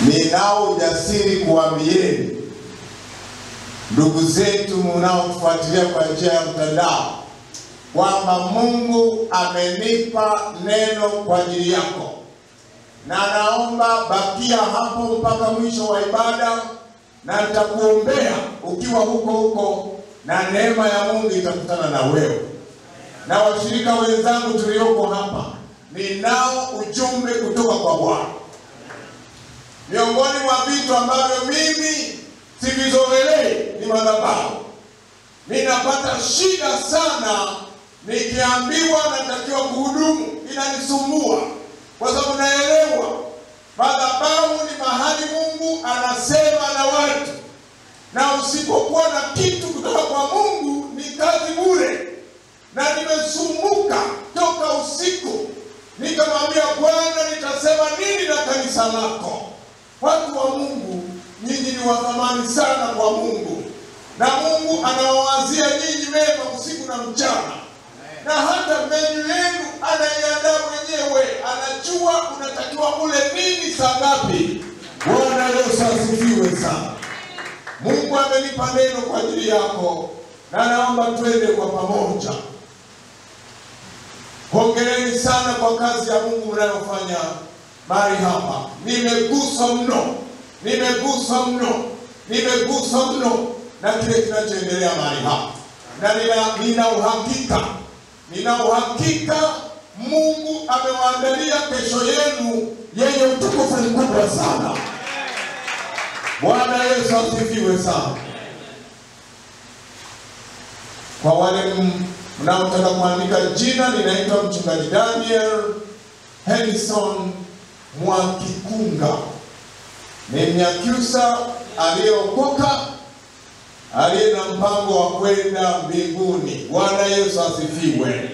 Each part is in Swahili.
Ninao ujasiri kuambieni ndugu zetu mnaotufuatilia kwa njia ya mtandao kwamba Mungu amenipa neno kwa ajili yako, na naomba bakia hapo mpaka mwisho wa ibada, na nitakuombea ukiwa huko na neema ya Mungu itakutana na wewe. Na washirika wenzangu tulioko hapa, ninao ujumbe kutoka kwa Bwana. Miongoni mwa vitu ambavyo mimi sivizoelei ni madhabahu. Ninapata shida sana nikiambiwa natakiwa kuhudumu, inanisumbua kwa sababu naelewa madhabahu ni mahali Mungu anasema na watu, na usipokuwa na kitu kutoka kwa Mungu ni kazi bure. Na nimesumbuka toka usiku, nikamwambia Bwana, nitasema nini na kanisa lako? Watu wa Mungu, nyinyi ni wa thamani sana kwa Mungu, na Mungu anawawazia nyinyi mema usiku na mchana. Na hata menyu yenu anaiandaa mwenyewe, anajua unatakiwa ule nini saa ngapi. Bwana Yesu asifiwe sana. Mungu amenipa neno kwa ajili yako, na naomba twende kwa pamoja. Hongereni sana kwa kazi ya Mungu mnayofanya mahali hapa. Nimeguswa mno na kile kinachoendelea mahali hapa. Na nina uhakika Mungu amewaandalia kesho yenu yenye utukufu mkubwa sana. Bwana Yesu asifiwe sana. Kwa wale mnaotaka kuandika jina, ninaitwa Mchungaji Daniel Henderson Mwakikunga. Ni Mnyakyusa aliyeokoka, aliye na mpango wa kwenda mbinguni. Bwana Yesu asifiwe.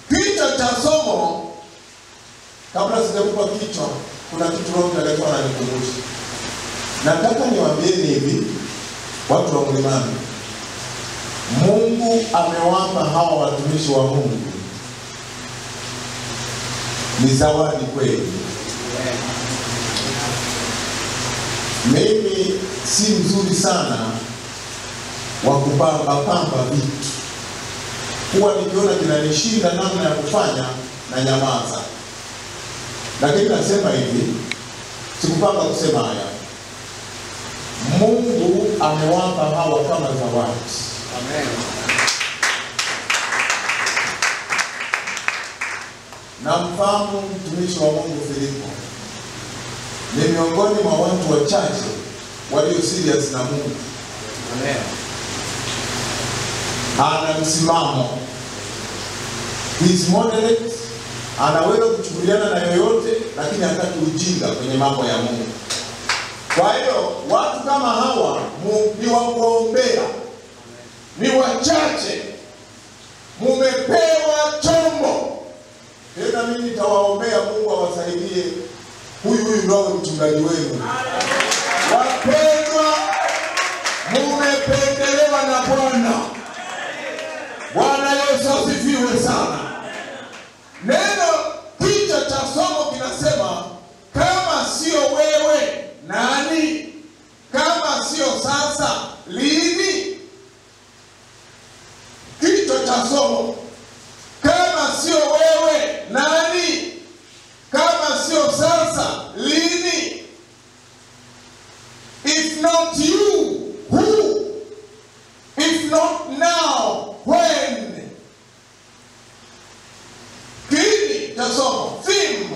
Kichwa cha somo, kabla sijakupa kichwa, kuna kitu Roho Mtakatifu ananikumbusha. Nataka niwaambieni hivi, watu wa Mlimani, Mungu amewapa hawa watumishi wa Mungu ni zawadi kweli. Mimi si mzuri sana wa kupamba vitu. Huwa nikiona kinanishinda namna ya kufanya na nyamaza. Lakini nasema hivi, sikupanga kusema haya. Mungu amewapa hawa kama zawadi. Amen. Na mfahamu mtumishi wa Mungu Filipo ni miongoni mwa watu wachache walio serious na Mungu. Amen. Ana msimamo. He is moderate. Anaweza kuchukuliana na yoyote, lakini hataki ujinga kwenye mambo ya Mungu. Kwa hiyo watu kama hawa ni wa kuombea. Ni wachache. Mumepewa chombo. Tena mimi nitawaombea Mungu awasaidie huyu ndio mchungaji wenu. Wapendwa, mumependelewa na Bwana. Bwana Yesu asifiwe sana. Neno kichwa cha somo kinasema, kama sio wewe nani? Kama sio sasa lini? Kichwa cha somo, kama sio wewe nani? Kama sio sasa lini? If not you, who? If not now, when? Kini cha somo, theme,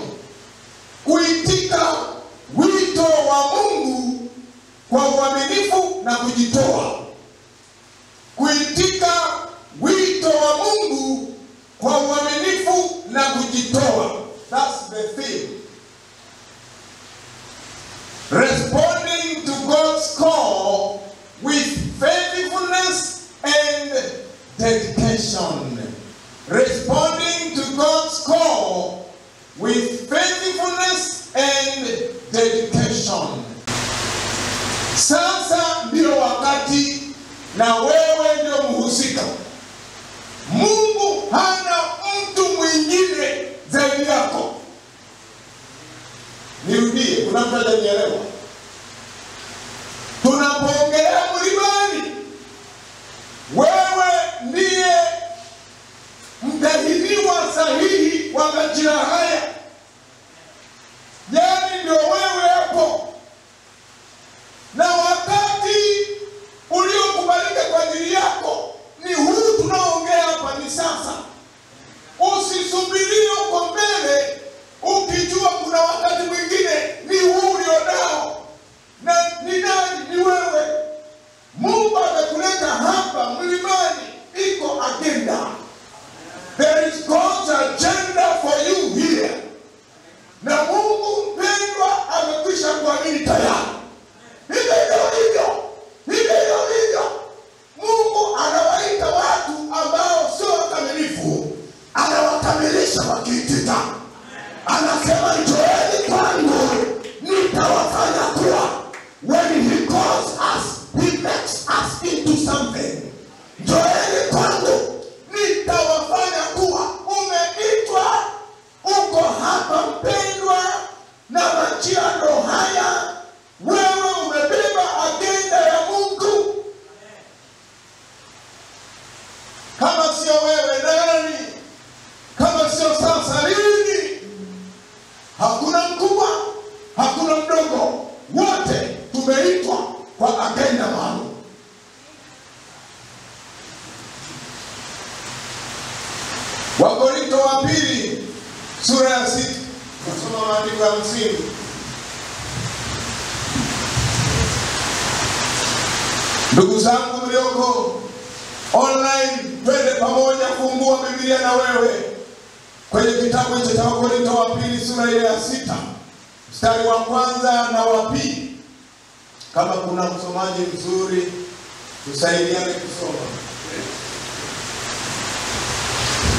kuitika wito wa Mungu kwa uaminifu na kujitoa. Kuitika wito wa Mungu kwa uaminifu na kujitoa. That's the theme. Responding to God's call with faithfulness and dedication. Responding to God's call with faithfulness and dedication. Sasa ndio wakati, na wewe ndio mhusika. Mungu hana mtu mwingine zaidi yako. Nirudie, Kuna mtu hajanielewa? Tunapoongelea mlimani, wewe ndiye mtahiniwa sahihi wa majira haya. Yani ndio wewe hapo. Na wakati uliokubalika kwa ajili yako ni huu tunaoongea hapa, ni sasa. Usisubirie uko mbele ukijua kuna wakati mwingine. Ni huu ulionao. Na ni nani? Ni wewe. Mungu amekuleta hapa mlimani, iko agenda. There is God's agenda for you here. Na Mungu mpendwa amekwisha kuamini tayari. Hivyo. Mungu anawaita watu ambao sio wakamilifu, anawakamilisha wakiitika. Anasema njoeni kwangu nitawafanya kuwa. When he calls us, he makes us into something. Njoeni kwangu nitawafanya kuwa. Umeitwa, uko hapa mpendwa, na majira ndo haya. Wewe umebeba agenda ya Mungu. Kama sio wewe nani? Kama sio sasa lini? Hakuna mkubwa, hakuna mdogo. Wote tumeitwa kwa agenda maalum. Wakorintho wa pili sura ya 6. Nasoma maandiko ya msingi. Ndugu zangu mlioko online, twende pamoja kufungua Biblia na wewe kwenye kitabu cha Wakorintho wa pili sura ya 6 mstari wa 1 na wa 2. Kama kuna msomaji mzuri tusaidiane kusoma.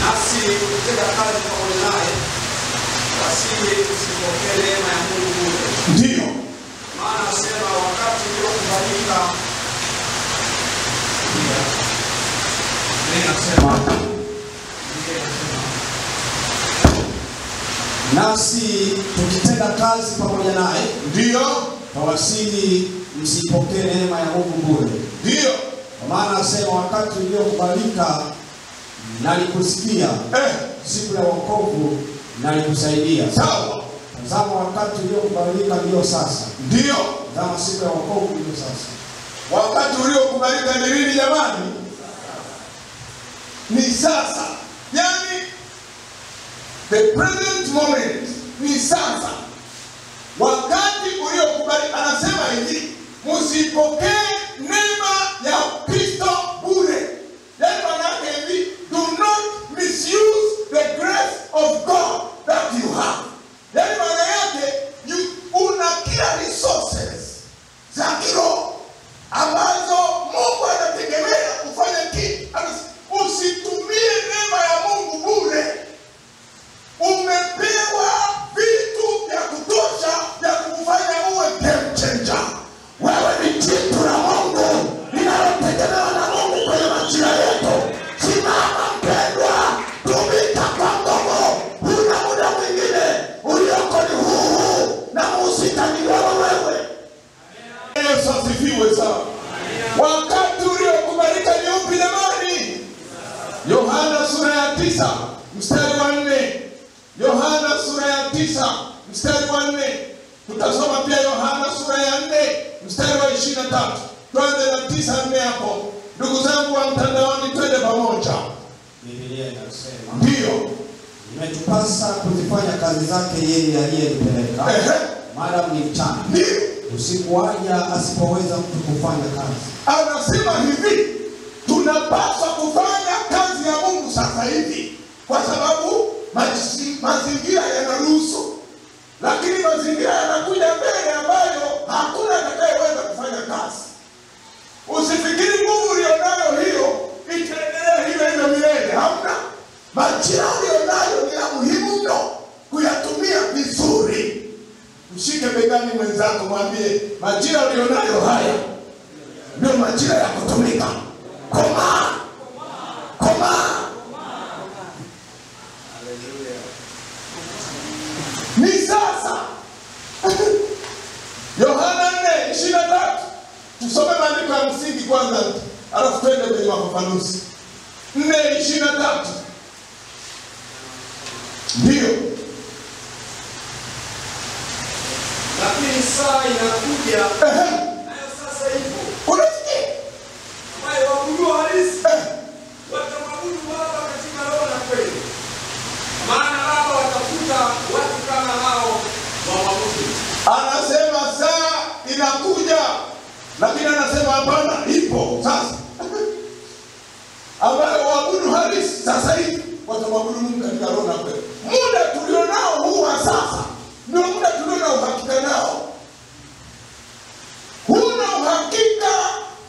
Nasi tukitenda kazi pamoja naye, wasije tusipokee neema ya Mungu bure. Ndio Maana asema wakati uliokubalika. Nasi tukitenda kazi pamoja naye, ndio tawasihi msipokee neema ya Mungu bure. Ndio Kwa maana asema wakati uliokubalika nalikusikia, siku ya wokovu nalikusaidia. Sawa. Tazama wakati uliokubalika ndio sasa. Ndio. Tazama siku ya wokovu ndio sasa. Wakati uliokubalika ni lini jamani? Ni sasa. Yani the present moment ni sasa. Wakati uliokubalika, anasema hivi, msipokee neema ya Kristo bure. Yani manake hivi, do not misuse the grace of God that you have. Yani maana yake una kila resources za kiroho ambazo Mungu anategemea kufanya kitu. Usitumie neema ya Mungu bure. Umepewa vitu vya kutosha vya kufanya uwe game changer. Wewe ni jitu la Mungu linalotegemewa na Mungu kwenye majira yetu. Simama mpendwa, tumika kwa nguvu. Huna muda mwingine, ulioko ni huu na musitaniwa wewe. Yesu asifiwe sana. Wakati uliokubalika ni upi jamani? Yohana sura ya 9 mstari wa 4. Yohana sura ya 9 mstari wa 4. Tutasoma pia Yohana sura ya 4 mstari wa 23. Tuanze na 9:4 hapo. Ndugu zangu wa mtandaoni, twende pamoja. Biblia inasema, ndio imetupasa kuzifanya kazi zake yeye aliyenipeleka. Maadamu ni mchana. Ndio. Usiku waja asipoweza mtu kufanya kazi. Anasema hivi, tunapaswa kufanya kazi ya Mungu sasa hivi kwa sababu mazingira yanaruhusu. Lakini mazingira yanakuja mbele ambayo hakuna atakayeweza kufanya kazi. Usifikiri nguvu ulionayo hiyo itaendelea hiyo milele. Hamna. Majira ulionayo ni ya muhimu mno kuyatumia vizuri. Mshike begani mwenzako, mwambie majira ulionayo haya ndio majira ya kutumika. Koma. Ni sasa. kwanza, alafu twende kwenye mafafanuzi. 4:23. Ndio. Lakini saa inakuja, nayo sasa ipo, Unasikia? ambayo waabudu halisi watamwabudu Baba katika roho na kweli. Maana Baba watafuta watu kama hao wamwabudu. Anasema saa inakuja, lakini anasema hapana, ipo sasa. Ambayo waabudu halisi sasa hivi watamwabudu Mungu katika roho na kweli. Muda tulionao huwa sasa ndio muda tulionao uhakika nao. Huna uhakika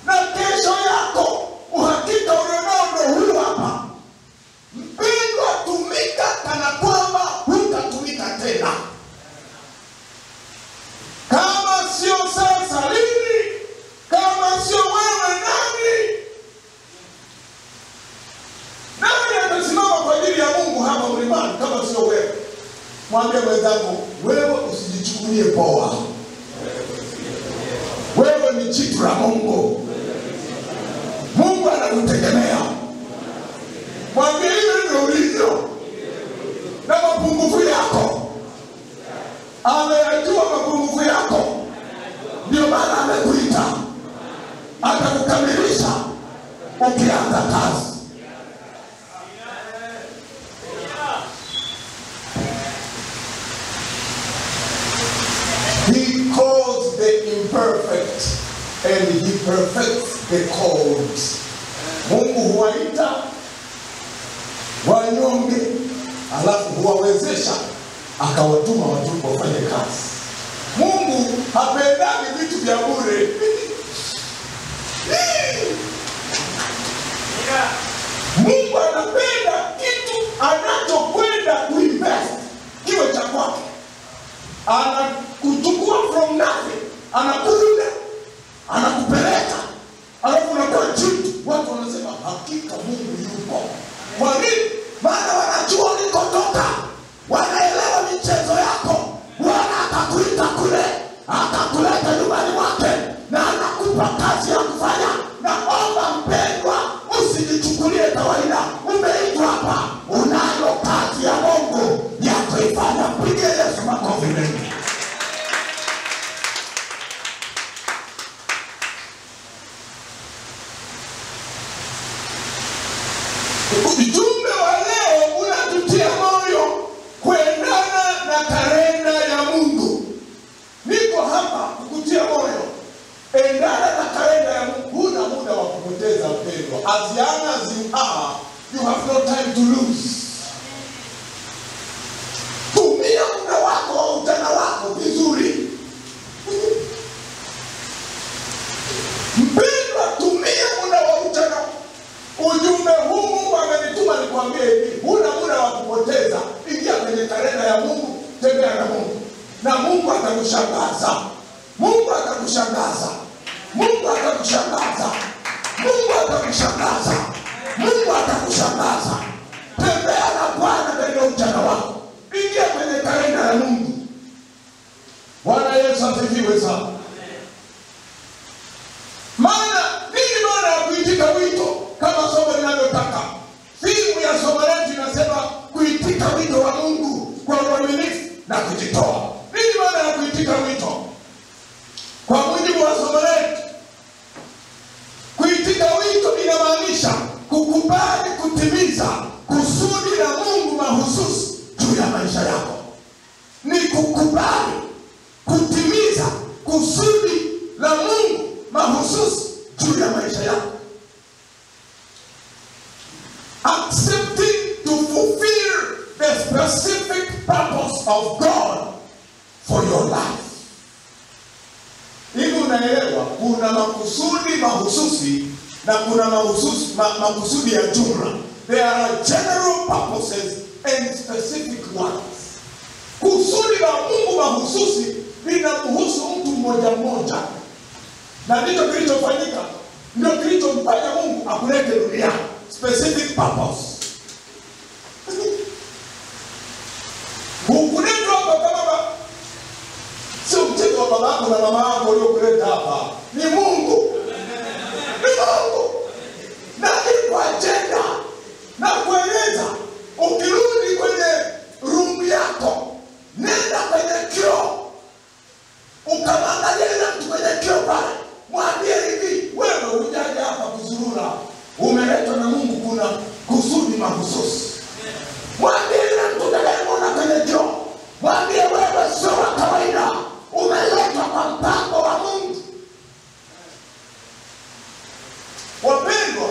na kesho yako. Uhakika ulionao ndio huu hapa. Mpendwa, tumika kana kwamba hutatumika tena. Kama sio sasa lini? Kama sio wewe nani? Nani atasimama kwa ajili ya Mungu hapa mlimani kama sio wewe? Mwambie mwenzako, wewe usijichukulie poa. Wewe ni jitu la Mungu. Mungu anakutegemea. Mwambie hivyo ulivyo na mapungufu yako. Ameyajua mapungufu yako. Ndio maana amekuita. Atakukamilisha ukianza kazi. He calls the imperfect and he perfects the called. Mungu huwaita wanyonge, alafu huwawezesha akawatuma watu wafanye kazi. Mungu hapendani vitu vya bure. Mungu anapenda kitu anachokwenda kuinvest kiwe cha kwake. Anakuchukua from nothing, anakuunda, anakupeleka, alafu unakuwa jitu. Watu wanasema hakika Mungu yupo. Kwa nini? Maana wanajua ulikotoka, wanaelewa michezo yako. Bwana akakuita kule, akakuleta nyumbani mwake, na anakupa kazi ya kufanya. Naomba mpendwa, usijichukulie kawaida. Umeitwa hapa, unayo kazi ya Mungu ya kuifanya. Pigie Yesu makofi mengi. Ujumbe wa leo unatutia moyo kuendana na kalenda ya Mungu. Niko hapa kukutia moyo. Endana na kalenda ya Mungu. Huna muda wa kupoteza mpendwa. As young as you are, you have no time to lose. Tumia muda wako wa ujana wako vizuri. Mpendwa, tumia muda wa ujana. Ujumbe huu Mungu amenituma nikwambie hivi, huna muda wa kupoteza. Ingia kwenye kalenda ya Mungu, tembea na Mungu. Na Mungu atakushangaza. Mungu atakushangaza. Mungu atakushangaza. Mungu atakushangaza. Mungu atakushangaza. Tembea na Bwana katika ujana wako. Ingia kwenye kalenda ya Mungu. Bwana Yesu asifiwe sana. Maana nini maana ya kuitika wito? Kama somo linavyotaka. Simu ya somo letu inasema kuitika wito wa Mungu kwa uaminifu na kujitoa. Nini maana ya kuitika wito? Kwa mujibu wa somo letu, kuitika wito inamaanisha kukubali kutimiza kusudi la Mungu mahususi juu ya maisha yako. Ni kukubali kutimiza kusudi la Mungu mahususi juu ya maisha yako. Accepting to fulfill the specific purpose of God for your life. Hivi unaelewa? Kuna makusudi mahususi na kuna makusudi ya jumla. There are general purposes and specific ones. Kusudi la Mungu mahususi linamhusu mtu mmoja mmoja. Na ndicho kilichofanyika, ndio kilichomfanya Mungu akulete duniani. Specific purpose. Hukuletwa hapa kama sio mchezo wa babako na mama yako waliokuleta hapa. Ni Mungu. Ni na kueleza, ukirudi kwenye room yako, nenda kwenye kioo, ukamwangalia yule mtu kwenye kioo pale, mwambie hivi, wewe hujaja hapa kuzurura, umeletwa na Mungu, kuna kusudi mahususi. Mwambie yule mtu unayemwona kwenye kioo, mwambie wewe sio wa kawaida, umeletwa kwa mpango wa Mungu. Wapendwa,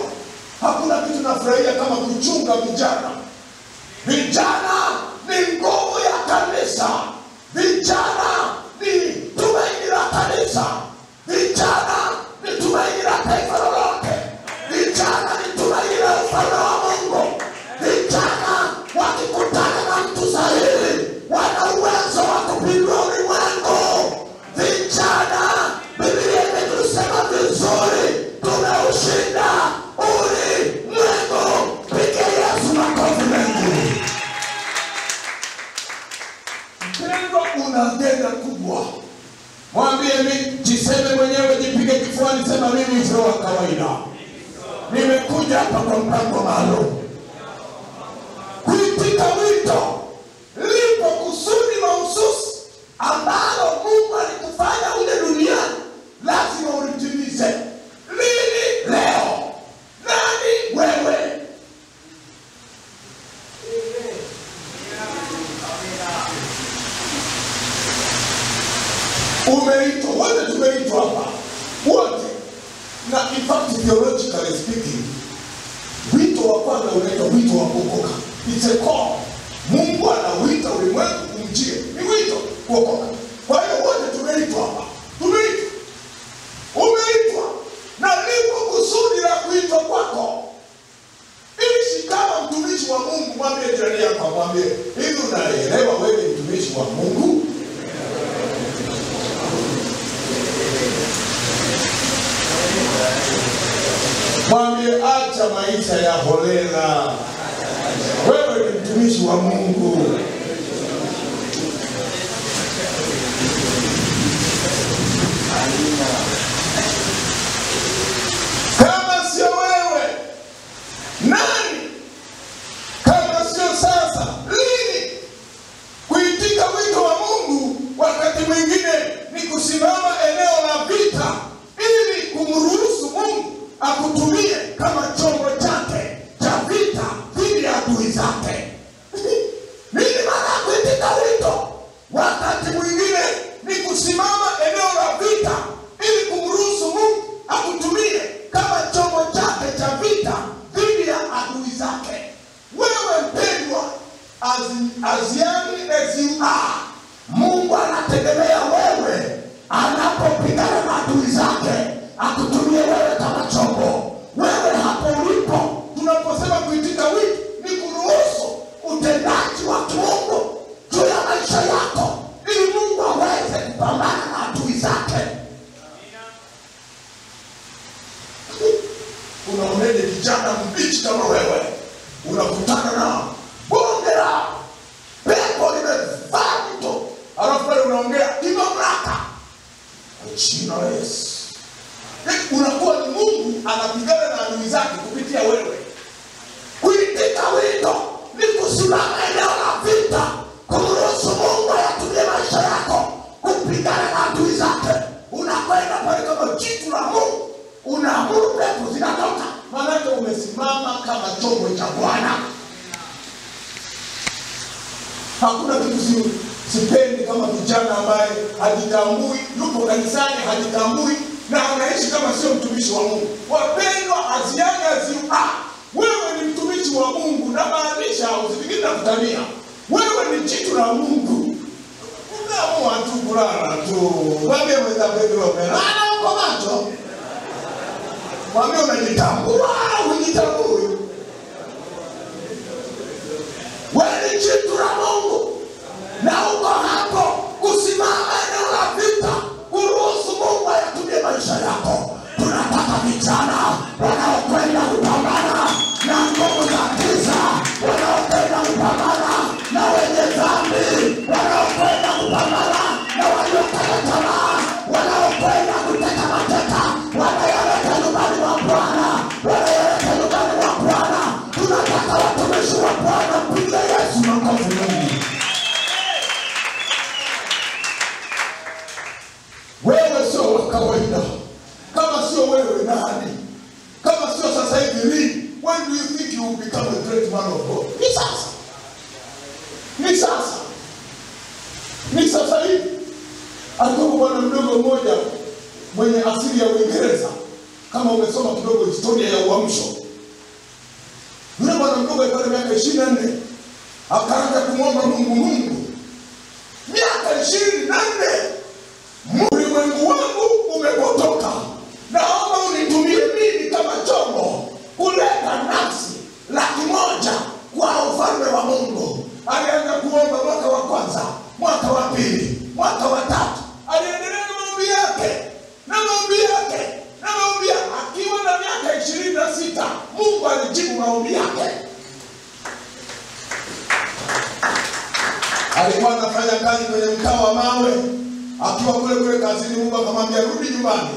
hakuna kitu nafurahia kama kuchunga vijana. Vijana ni nguvu ya kanisa. Vijana ni tumaini la kanisa. Vijana ni tumaini la taifa lolote. Vijana ni tumaini la ufalme wa Mungu. Vijana wakikutana na mtu sahihi, wana uwezo wa kupindua ulimwengu. Vijana, Biblia imetusema vizuri, tumeushinda ulimwengu. Pigia Yesu makofi mengi. Mpendwa, una agenda kubwa. Mwambie mimi, jiseme mwenyewe, jipige kifuani, sema mimi sio wa kawaida. Nimekuja hapa kwa mpango maalum. Kuitika wito, lipo kusudi mahususi ambalo Mungu alikufanya ule duniani, lazima ulitimize. Lini? Leo. Nani? Wewe. Umeitwa, wote tumeitwa hapa, wote. Na in fact, theologically speaking, wito wa kwanza unaitwa wito wa kuokoka. It's a call. Mungu anawita ulimwengu kumjie. Ni wito kuokoka. Kwa hiyo wote tumeitwa hapa. Tumeitwa. Umeitwa. Na lipo kusudi la kuitwa kwako. Ishi kama mtumishi wa Mungu. Mwambie jirani yako, mwambie, hivi unaelewa wewe ni mtumishi wa Mungu? Mwambie, acha maisha ya holela. Wewe ni mtumishi wa Mungu. Kama sio wewe, nani? Kama sio sasa, lini? Kuitika wito wa Mungu wakati mwingine ni kusimama eneo la vita ili kumruhusu Mungu akutumie kama chombo chake cha vita dhidi ya adui zake. Nini maana kuitika wito? Wakati mwingine ni kusimama eneo la vita ili kumruhusu Mungu akutumie kama chombo chake cha vita dhidi ya adui zake. Wewe mpendwa, as young as you are, Mungu anategemea wewe anapopigana na adui zake akutumie wewe kama chombo. Wewe hapo ulipo, tunaposema kuitika wito ni kuruhusu utendaji wa Mungu juu ya maisha yako ili Mungu aweze kupambana na adui zake. Unaoneje kijana mbichi kama wewe, unakutana na bonge la pepo limevaa mto, alafu pale unaongea kimamlaka jina la Yesu. Unakuwa ni Mungu anapigana na adui zake kupitia wewe. Kuitika wito ni kusimama eneo la vita, kumruhusu Mungu ayatumie maisha yako kupigana na adui zake. Unakwenda pale kama jitu la Mungu, unaamuru pepo zinatoka, maana umesimama kama chombo cha Bwana. Hakuna kitu sipendi kama kijana ambaye hajitambui, yupo kanisani hajitambui na anaishi kama sio mtumishi wa Mungu. Wapendwa, as young as you are, wewe ni mtumishi wa Mungu, na maanisha usifikiri na kutania. Wewe ni jitu la Mungu. Unaamua tu kulala tu. Mwambie mwenzako umelala uko macho. Mwambie unajitambua, unajitambui. Wewe ni jitu la Mungu. Na uko hapo kusimama eneo la vita, kuruhusu Mungu ayatumie maisha yako. Tunataka vijana wanaokwenda kupambana na nguvu za giza, wanaokwenda kupambana na wenye dhambi, wanaokwenda kupambana na waliokata tamaa, wanaokwenda kuteka mateka, wanayoleta nyumbani mwa Bwana, wanayoleta nyumbani mwa Bwana. Tunataka Wewe sio wa kawaida. Kama sio wewe nani? Kama sio sasa hivi lini? When do you think you will become a great man of God? Ni sasa. Ni sasa. Ni sasa hivi. Alikuwa bwana mdogo mmoja mwenye asili ya Uingereza. Kama umesoma kidogo historia ya uamsho. Yule bwana mdogo alikuwa na miaka 24. Akaanza kumwomba Mungu. Miaka 24. Ulimwengu wangu umepotoka. Naomba unitumie mimi kama chombo kuleta nafsi 100,000 kwa ufalme wa Mungu. Alianza kuomba mwaka wa kwanza, mwaka wa pili, mwaka wa tatu. Aliendelea na maombi yake. Akiwa na miaka 26, Mungu alijibu maombi yake. Alikuwa anafanya kazi kwenye mtaa wa mawe. Akiwa kule kazini, Mungu akamwambia rudi nyumbani.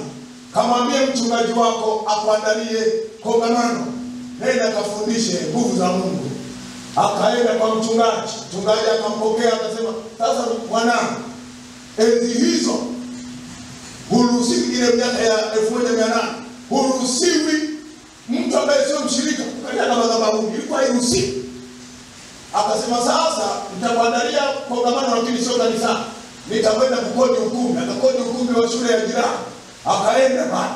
Kamwambie mchungaji wako akuandalie kongamano. Nenda kafundishe nguvu za Mungu. Akaenda kwa mchungaji. Mchungaji akampokea akasema, sasa mwanangu, enzi hizo huruhusiwi, ile miaka ya 1800 huruhusiwi mtu ambaye sio mshirika kwenda na madhabahu. Ilikuwa hairuhusiwi. Akasema sasa nitakuandalia kongamano lakini sio kanisa. Nitakwenda kukodi ukumbi. Akakodi ukumbi wa shule ya jirani. Akaenda pale.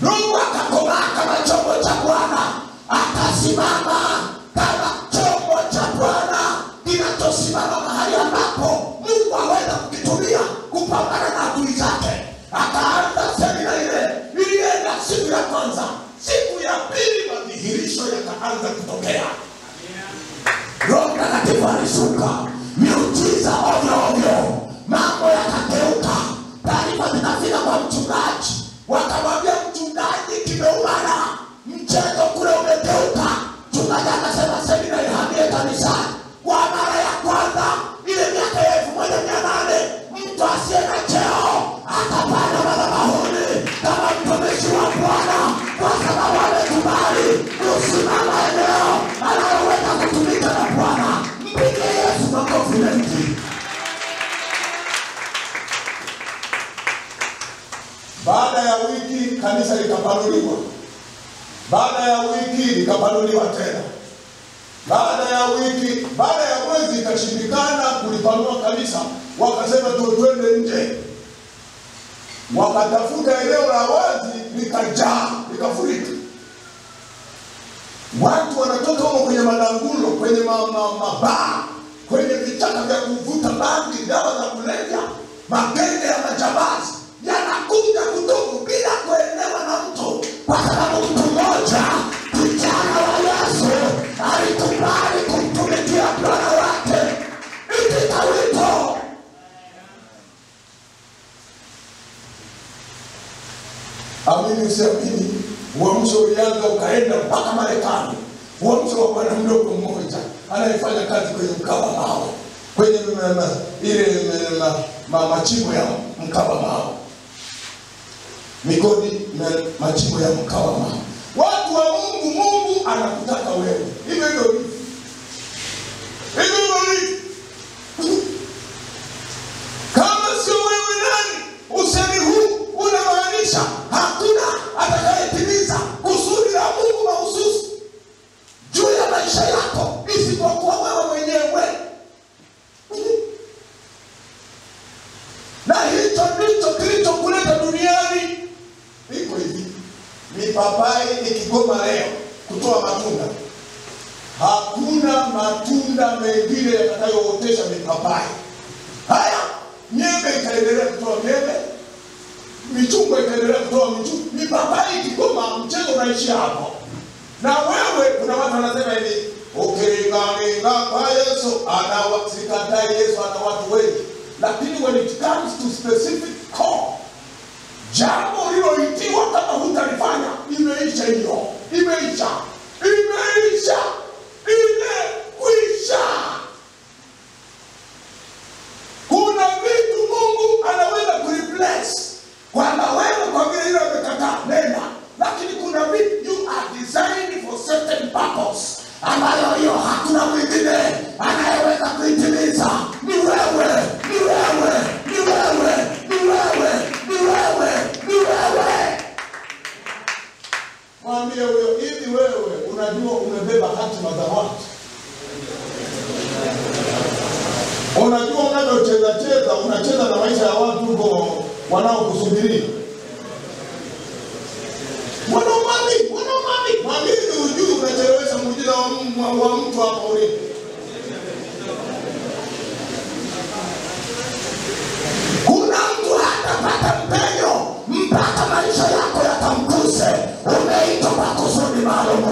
Mungu akakomaa kama chombo cha Bwana. Akasimama kama chombo cha Bwana kinachosimama mahali ambapo Mungu aweza kukitumia kupambana na adui zake. Akaanza semina ile. Ilienda siku ya kwanza. Siku ya pili madhihirisho yakaanza kutokea. Roho Mtakatifu alishuka. Miujiza ovyo. Mambo yakageuka. Taarifa zinafika kwa mchungaji. Wakamwambia mchungaji, kimeumana. Mchezo kule umegeuka. Mchungaji akasema semina ihamie kanisani. Kwa mara ya kwanza ile miaka ya 1800 mtu asiye na cheo akapanda madhabahuni kama mtumishi wa Bwana, kwa sababu amekubali kusimama eneo analoweza kutumika na Bwana. Mpige Yesu makofi mengi. Baada ya wiki kanisa likapanuliwa. Baada ya wiki likapanuliwa tena. Baada ya mwezi ikashindikana kulipanua kanisa. Wakasema twende nje. Wakatafuta eneo la wazi, likajaa, likafurika. Watu wanatoka huko kwenye madangulo, kwenye mabaa, kwenye vichaka vya kuvuta bangi, dawa za kulevya, magenge ya majambazi yanakuja kutubu bila kuelewa na mtu, kwa sababu mtu mmoja, kijana wa Yesu, alikubali kumtumikia Bwana wake. Itika wito. Amini usiamini, uamsho ulianza ukaenda mpaka Marekani. Uamsho wa bwana mdogo mmoja anayefanya kazi kwenye mkawa mawe, kwenye machimbo ya mkawa mawe, migodi na machimbo ya mkawa mawe. Watu wa Mungu anakutaka wewe. Hivyo hivyo. Kama sio wewe nani? Usemi huu unamaanisha hakuna atakayetimiza kusudi la Mungu mahususi juu ya maisha yako isipokuwa wewe mwenyewe. Na hicho ndicho kilichokuleta duniani. Iko hivi. Mipapai ikigoma leo kutoa matunda, hakuna matunda mengine yatakayootesha mipapai. Haya, miembe itaendelea kutoa miembe, michungwa itaendelea kutoa michungwa. Mipapai ikigoma, mchezo unaishia hapo. Na wewe, kuna watu wanasema hivi, ukilingalinga kwa Yesu, sikatai Yesu ana watu wengi. Lakini when it comes to specific call, jambo uliloitiwa kama hutalifanya, imeisha hiyo. Imekwisha. Kuna vitu Mungu anaweza kureplace. Kwamba wewe kwa vile hilo umekataa, nenda. Lakini kuna vitu you are designed for certain purpose, ambayo hiyo hakuna mwingine anayeweza kuitimiza. Ni wewe. wanaokusubiria. Mwanamami, mwambie ujui unachelewesha muujiza wa mtu hapo ulipo. Kuna mtu hatapata mpenyo mpaka maisha yako yatamkuse. Umeitwa kwa kusudi maalum.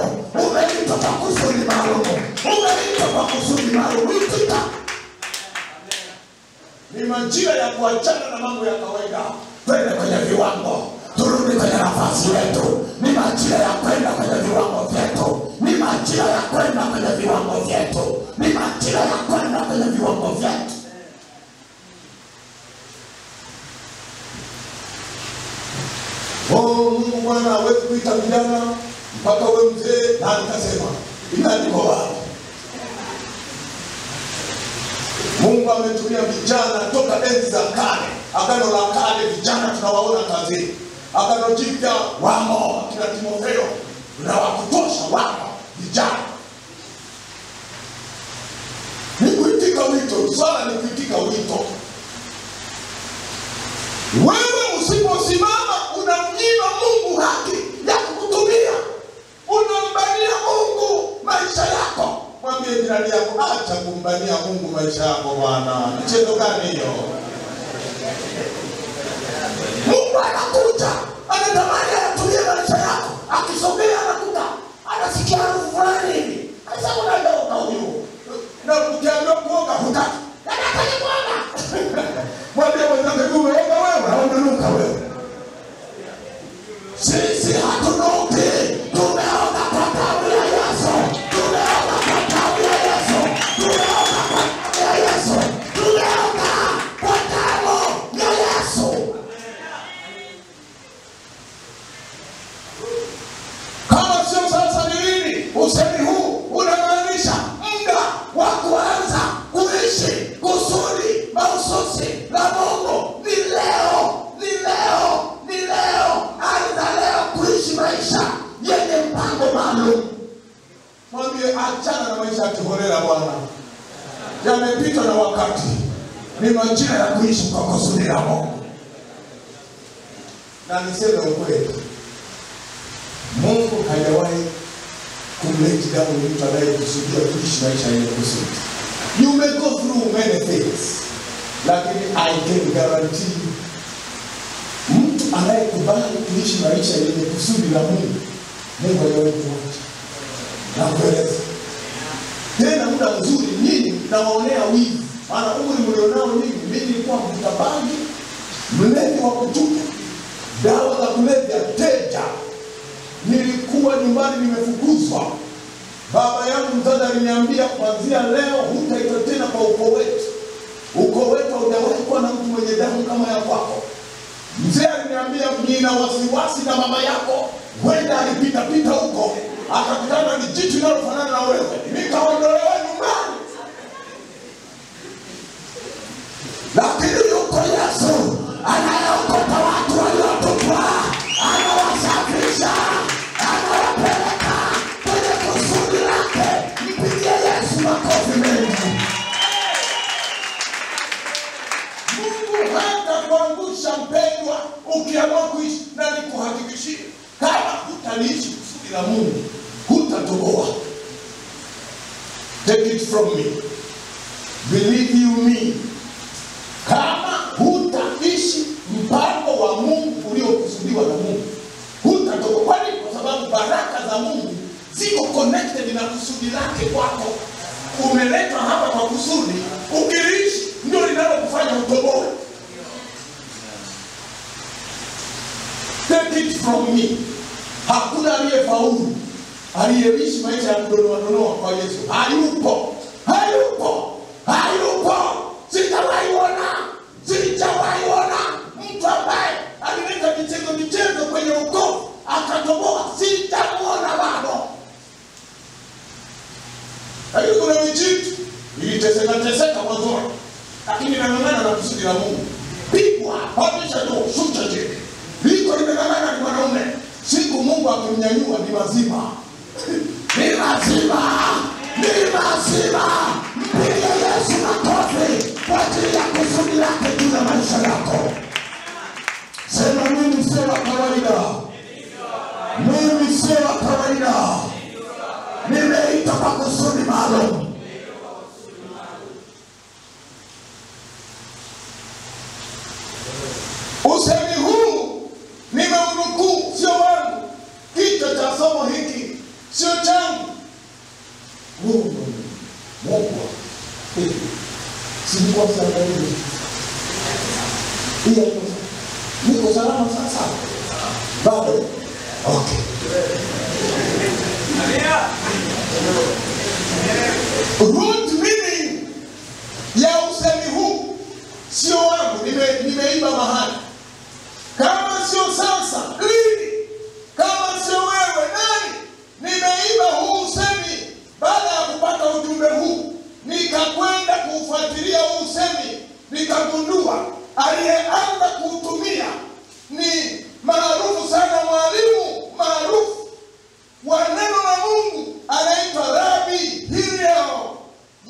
Umeitwa kwa kusudi maalum. Umeitwa kwa kusudi maalum. Ni majira ya kuachana na mambo ya kawaida. Twende kwenye viwango. Turudi kwenye nafasi yetu. Ni majira ya kwenda kwenye viwango vyetu. Ni majira ya kwenda kwenye viwango vyetu. Ni majira ya kwenda kwenye viwango vyetu. Mungu Bwana hawezi kuita vijana mpaka wewe mzee, na nikasema imeandikwa wapi? Mungu ametumia vijana toka enzi za kale. Agano la kale vijana tunawaona kazini. Agano jipya wamo kina Timotheo na wakutosha wamo vijana. Ni kuitika wito, swala ni kuitika wito. Wewe usiposimama unamnyima Mungu haki ya kukutumia. Unambania Mungu maisha yako. Mwambie jirani yako, acha kumbania Mungu maisha yako bwana. Mchezo gani hiyo? Mungu anakuja, anatamani atumie maisha yako. Akisogea anakuta, anasikia harufu fulani hivi. Sasa unaondoka huyu. Na ukiambiwa kuoga hutaki. Anataka kuoga. Mwambie mwenzako umeoga wewe, haondoka wewe. Sisi hatunuki. Tumeoga kwa damu ya Yesu. Tumeoga kwa damu ya Yesu. Tumeoga kwa damu ya Yesu. Tumeoga kwa damu ya Yesu. Kama sio sasa ni lini? Usemi huu unamaanisha muda wa kuanza kuishi kusudi mahususi la Mungu. Ni leo, ni leo, ni leo. Anza leo kuishi maisha yenye mpango maalum. Mwambie achana na maisha ya kiholela bwana. Yamepitwa na wakati. Ni majira ya kuishi kwa kusudi la Mungu. Na niseme ukweli, Mungu hajawahi kumleti damu mtu anayekusudia kuishi maisha yenye kusudi. You may go through many things, lakini I can guarantee you, mtu anayekubali kuishi maisha yenye kusudi la Mungu, Mungu hajawahi kuacha. Na kueleza tena muda mzuri nyinyi nawaonea wivu. Maana umri mlionao nyinyi, mimi nilikuwa mvuta bangi, mlevi wa kutupa, dawa za kulevya teja. Nilikuwa nyumbani nimefukuzwa. Baba yangu mzazi aliniambia kuanzia leo hutaitwa tena kwa ukoo wetu. Ukoo wetu haujawahi kuwa na mtu mwenye damu kama ya kwako. Mzee aliniambia nina wasiwasi na mama yako, huenda alipita huko akakutana ni jitu linalofanana na wewe. Nikaondolewa nyumbani. Lakini yuko Yesu anayeokota watu waliotupwa, anawasafisha, anawapeleka kwenye kusudi lake. Mpigie Yesu makofi mengi. Mungu hatakuangusha mpendwa ukiamua kuishi. Na nikuhakikishie, kama hutaliishi kusudi la Mungu, hutatoboa. Take it from me. Believe you me. Kama hutaishi mpango wa Mungu uliokusudiwa na Mungu, hutatoboa. Kwa nini? Kwa sababu baraka za Mungu ziko connected na kusudi lake kwako. Umeletwa hapa kwa kusudi, ukiliishi ndio linalokufanya utoboe. Take it from me. Hakuna aliyefaulu, aliyeishi maisha ya kudonoa kwa Yesu. Hayupo. Sijawahi ona mtu ambaye alileta michezo kwenye ukoo akatoboa. Sijamuona bado. Hayo kuna mijitu iliteseka mwanzo, lakini inang'ang'ana na kusudi la Mungu. Pigwa, pandisha juu, shusha chini. Liko limeng'ang'ana ni mwanaume. Siku Mungu akimnyanyua ni mazima. Ni mazima. Mpigie Yesu makofi kwa ajili ya kusudi lake juu ya maisha yako. Usemi huu nimeunukuu, sio wangu. Kichwa cha somo hiki sio changu. Mungu sikuwa salama. Niko salama sasa. Bado. Okay. Root meaning ya usemi huu sio wangu, nimeiba mahali. Kama sio sasa, lini? Kama sio wewe, nani? Nimeiba huu usemi. Baada ya kupata ujumbe huu, nikakwenda kuufuatilia huu usemi, nikagundua aliyeanza kuutumia ni maarufu sana, mwalimu maarufu wa neno la Mungu, anaitwa Rabbi Hillel.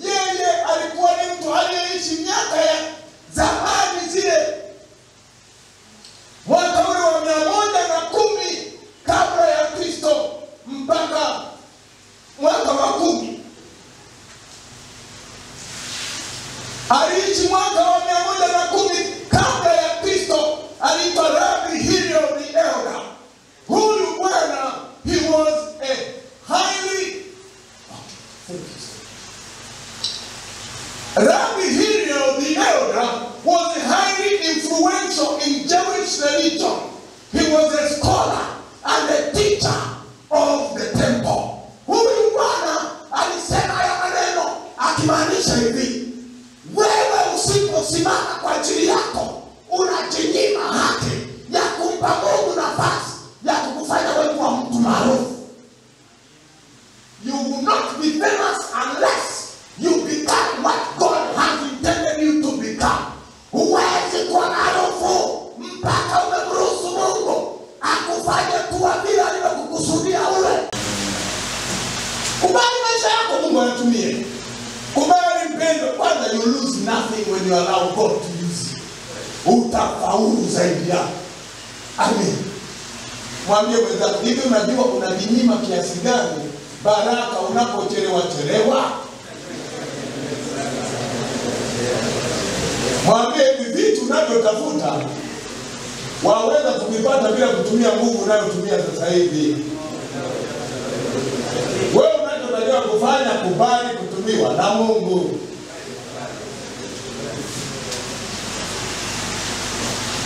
Yeye alikuwa ni mtu aliyeishi miaka ya zamani zile, mwaka ule wa 110 kabla ya Kristo mpaka mwaka wa 10. Aliishi mwaka wa 110 kabla ya Kristo. Aliitwa Rabbi Hillel the Elder. Huyu bwana, he was a highly Rabbi Hillel the Elder was highly influential in Jewish religion. He was a scholar and a teacher of the temple. Huyu bwana alisema haya maneno akimaanisha hivi: wewe usiposimama kwa ajili yako, unajinyima haki ya kumpa Mungu nafasi ya kukufanya wewe kuwa mtu maarufu. You will not be famous unless you become what God has intended you to become. Huwezi kuwa maarufu mpaka umemruhusu Mungu akufanye kuwa vile alivyokukusudia uwe. Kubali maisha yako Mungu anatumie. Kubali mpendo. Kwanza, you lose nothing when you allow God to use you. Utafaulu zaidi yako. Amen. Mwambie mwenzako, hivi unajua unajinyima kiasi gani baraka unapochelewa? Mwambie hivi vitu unavyotafuta waweza kuvipata bila kutumia nguvu unayotumia sasa hivi. Wewe unachotakiwa kufanya, kubali kutumiwa na Mungu.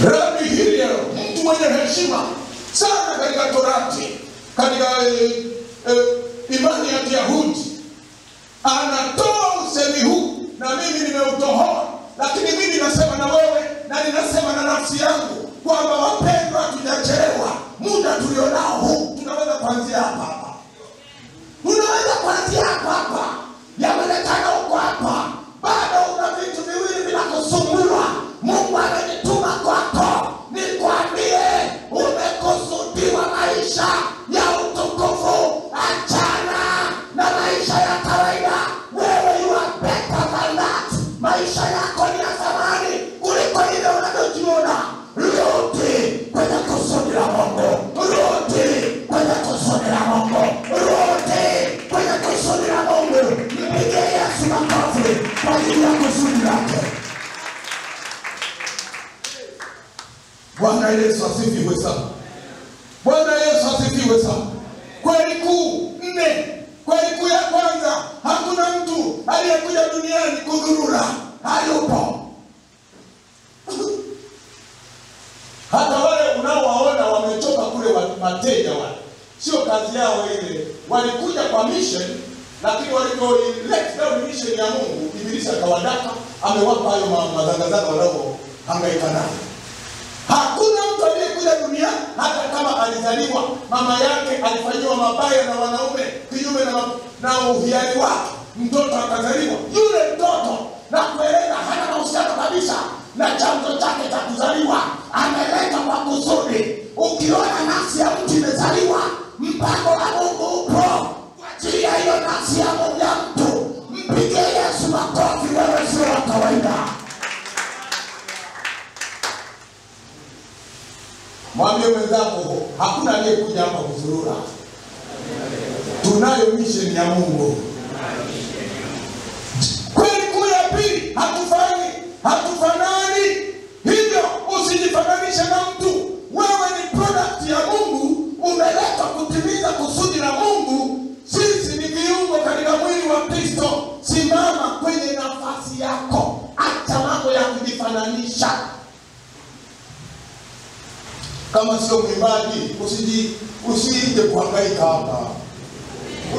Rabbi Hillel, mtu mwenye heshima sana katika Torati, katika imani ya Kiyahudi, anatoa usemi huu, na mimi nimeutohoa, lakini mimi nasema na wewe na ninasema na nafsi yangu kwamba wapendwa, tujachelewa. Muda tulionao huu tunaweza kuanzia hapa. Unaweza kuanzia hapa. Yamelekana huko hapa. Bado una vitu viwili vinakusumbua. Mungu amenituma kwako nikwambie, umekusudiwa maisha ya utukufu. Achana na maisha ya kawaida. Wewe you are better than that. Maisha yako ni ya thamani kuliko ile unavyojiona. Rudi kwenye kusudi la Mungu. Rudi kwenye kusudi la Mungu. Rudi kwenye kusudi la Mungu. Mpigie Yesu makofi kwa ajili ya kusudi lake. Bwana Yesu asifiwe sana. Bwana Yesu asifiwe sana. Kweli kuu 4. Kweli kuu ya kwanza, hakuna mtu aliyekuja duniani kudhurura. Hayupo. Hata wale unaowaona wamechoka kule mateja wale, sio kazi yao ile. Walikuja kwa mission, lakini walipoileta down mission ya Mungu, Ibilisi akawadaka, amewapa hayo mazangazanga wanao hangaika nayo. Hakuna mtu aliyekuja duniani, hata kama alizaliwa mama yake alifanywa mabaya na wanaume kinyume na uhiari wake, mtoto akazaliwa, yule mtoto na kueleza hana mahusiano kabisa na chanzo chake cha kuzaliwa. Ameleta kwa kusudi. Ukiona nafsi ya mtu imezaliwa, mpango wa Mungu upo kwa ajili ya hiyo nafsi ya Mungu ya mtu. Mpige Yesu makofi, wewe sio wa kawaida. Mwambie mwenzako, hakuna aliyekuja hapa kuzurura. Tunayo mission ya Mungu. Kweli kuu ya pili, hatufanani. Hivyo usijifananishe nafasi yako. Acha mambo ya kujifananisha. Kama sio mwimbaji, usije kuhangaika hapa.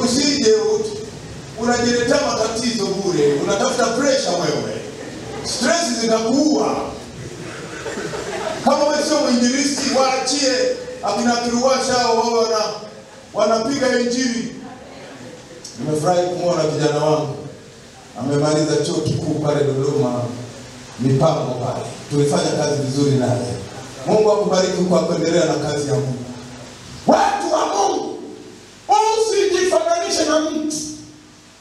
Usije unajiletea matatizo bure. Unatafuta pressure wewe. Stress zinakuua. Kama wewe sio mwinjilisti, waachie akina Kiruwasha wao wanapiga injili. Nimefurahi kumwona kijana wangu amemaliza chuo kikuu pale Dodoma, mipango pale. Tulifanya kazi vizuri naye. Mungu akubariki kwa kuendelea na kazi ya Mungu. Watu wa Mungu, usijifananishe na mtu.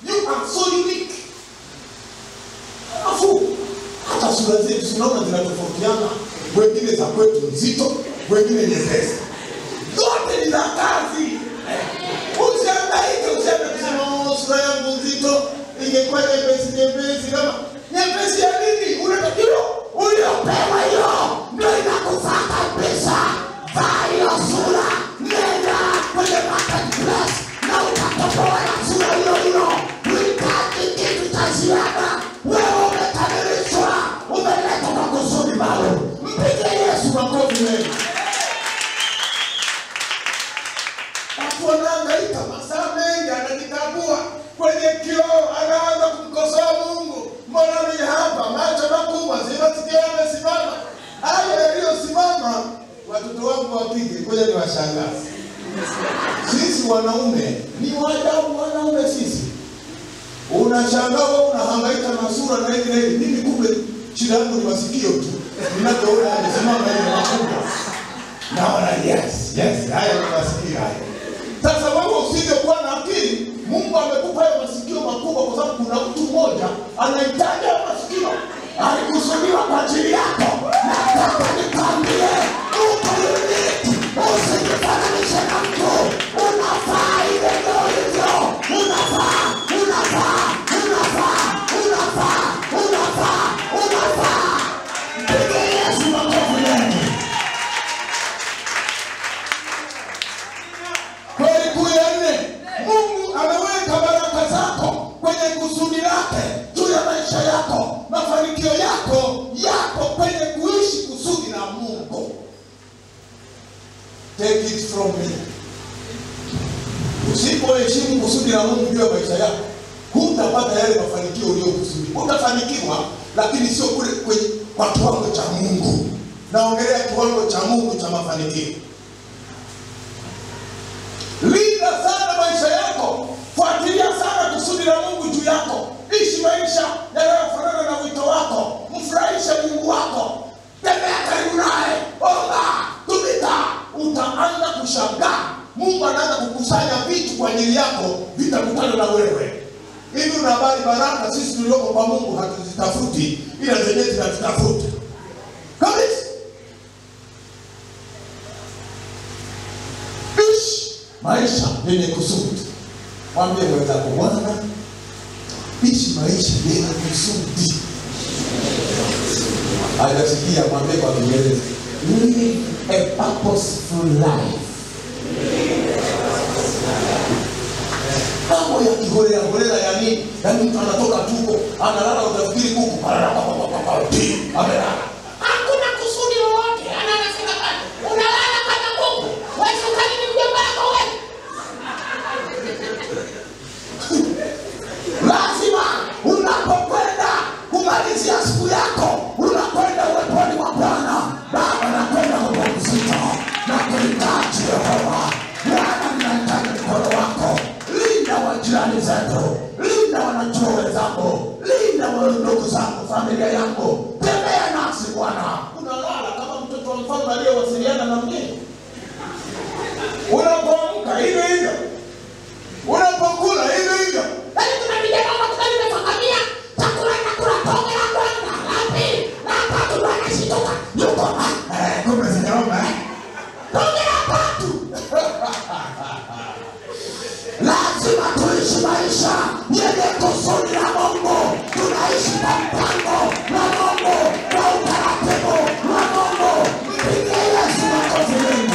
You are so unique. Afu hata sura zetu tunaona zinatofautiana. Wengine za kwetu nzito, wengine nyepesi. Zote ni za kazi. Usihangaike kusema sura yangu nzito, ingekuwa nyepesi kama nyepesi ya nini? Unatakiwa uliopewa hiyo ndio inakufaa kabisa. Vaa hiyo sura, nenda kwenye marketplace na utatoboa na sura hiyo. Uhitaji kitu cha ziada. Wewe umekamilishwa, umeletwa kwa kusudi maalum. Mpige Yesu makofi mengi. Watu wanahangaika masaa mengi, anajikagua kwenye kioo, anaanza kumkosoa Mungu. Mbona mimi hapa macho makubwa, sikio yamesimama? Hayo yaliyosimama watoto wangu wapige, ngoja niwashangaze. Sisi wanaume ni wajabu, wanaume sisi. Unashangaa unahangaika na sura na hivi. Mimi kumbe shida yangu ni masikio tu. Ninapoona yamesimama hivi makubwa, naona yes, haya ni masikio haya. Sasa wewe usije kuwa na akili. Mungu amekupa hayo masikio makubwa kwa sababu kuna mtu mmoja anahitaji hayo masikio. Alikusudiwa kwa ajili yako. Nataka nikwambie, uko unique. Usijifananishe na mtu. Unafaa ile ndio hivyo. Unafaa. Mpige Yesu makofi mengi. Kweli kuyane, Mungu ameweka baraka zako kwenye kusudi lake juu ya maisha yako. Mafanikio yako kwenye kuishi kusudi la Mungu. Take it from me. Usipoheshimu kusudi la Mungu juu ya maisha yako, hutapata yale mafanikio uliyokusudia. Utafanikiwa, lakini sio kule kwa kiwango cha Mungu. Naongelea kiwango cha Mungu cha mafanikio. Linda sana maisha yako. Fuatilia sana kusudi la Mungu juu yako. Ishi maisha yanayofanana na wito wako. Mfurahishe Mungu wako. Tembea karibu naye. Omba, tumika. Utaanza kushangaa. Mungu anaanza kukusanya vitu kwa ajili yako, vitakutana na wewe. Hivi una habari baraka sisi tulioko kwa Mungu hatuzitafuti, ila zenyewe zinatutafuta. Kabisa. Ishi maisha yenye kusudi. Mwambie mwenzako, Bwana, ishi maisha yenye kusudi. Hajasikia, mwambie kwa Kiingereza, live a purposeful life. Mambo ya kiholela ya nini? Yaani mtu anatoka tuko, analala utafikiri kuku. Amelala. Hakuna kusudi lolote. Anafika pale. Unalala kama kuku. Wewe ukali ni mjomba wako wewe. Lazima unapokwenda kumalizia siku yako, unakwenda uweponi wa Bwana. Baba, nakwenda kupumzika na kuhitaji Yehova. Bwana, ninahitaji mkono wako. Linda wajirani zetu, linda wanachuo wenzangu, linda ndugu zangu, familia yangu. Tembea nasi Bwana. Unalala kama mtoto wa mfalme aliyewasiliana na mgeni. Unapoamka hivyo, unapokula hivyo. Yaani kuna vijana wanakula nimefakamia, chakula tonge la kwanza, la pili, la tatu wanashitoka. Yuko kumbe zinaomba tonge la tatu. Lazima tuishi maisha yenye kusudi la Mungu. Tunaishi kwa mpango wa Mungu, kwa utaratibu wa Mungu. Mpige Yesu makofi mengi.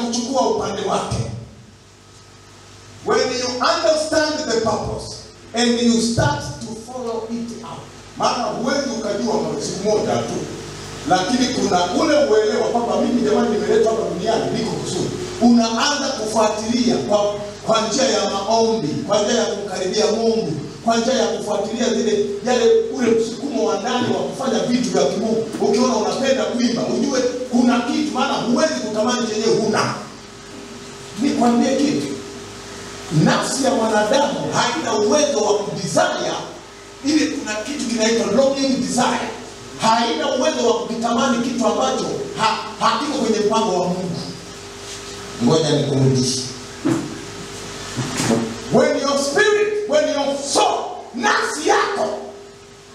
kuchukua upande wake. When you understand the purpose and you start to follow it out. Maana huwezi ukajua siku moja tu. Lakini kuna ule uelewa kwamba mimi jamani nimeletwa hapa duniani niko kusudi. Unaanza kufuatilia kwa njia ya maombi, kwa njia ya kumkaribia Mungu, kwa njia ya kufuatilia ule msukumo wa ndani wa kufanya vitu vya kimungu. Ukiona unapenda kuimba, ujue kuna kitu, maana huwezi kutamani chenye huna. Nikwambie kitu. Nafsi ya mwanadamu haina uwezo wa kudesire ile, kuna kitu kinaitwa longing desire. Haina uwezo wa kukitamani kitu ambacho hakiko kwenye mpango wa Mungu. Ngoja nikurudishe. When your spirit, when your soul, nafsi yako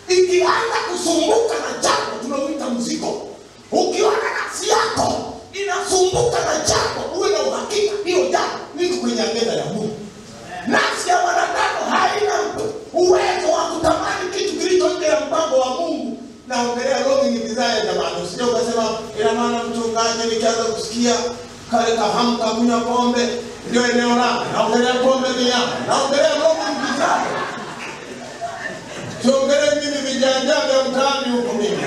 ikianza kusumbuka na jambo tunaoita mzigo. Ukiona nafsi yako inasumbuka na jambo, uwe na uhakika hiyo jambo liko kwenye agenda ya Mungu. Nafsi ya mwanadamu haina uwezo wa kutamani kitu kilicho nje ya mpango wa Mungu. Naongelea longing desire jamani. Usije ukasema ina maana mchungaji nikianza kusikia kale kahamka kunywa pombe ndio eneo langu. Naongelea pombe pia. Naongelea longing desire. Siongelee mimi vijana vya mtaani huko mimi.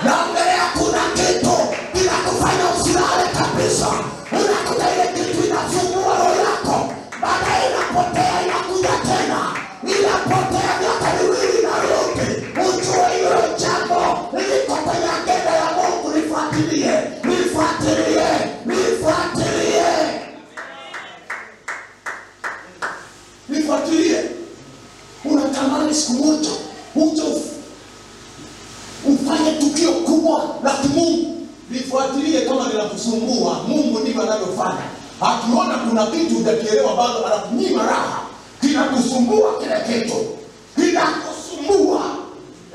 Naongelea kuna kitu kinakufanya usilale kabisa. Unakuta ile kitu inasumbua roho yako. Baadaye inapotea, inakuja tena. Inapotea miaka miwili inarudi. Ujue hilo jambo liko kwenye agenda ya Mungu. Lifuatilie, lifuatilie, lifuatilie. Lifuatilie. Unatamani siku moja uje ufanye tukio kubwa la kimungu. Lifuatilie kama linakusumbua. Mungu ndivyo anavyofanya. Akiona kuna kitu hujakielewa bado anakunyima raha. Kinakusumbua kile kitu. Kinakusumbua.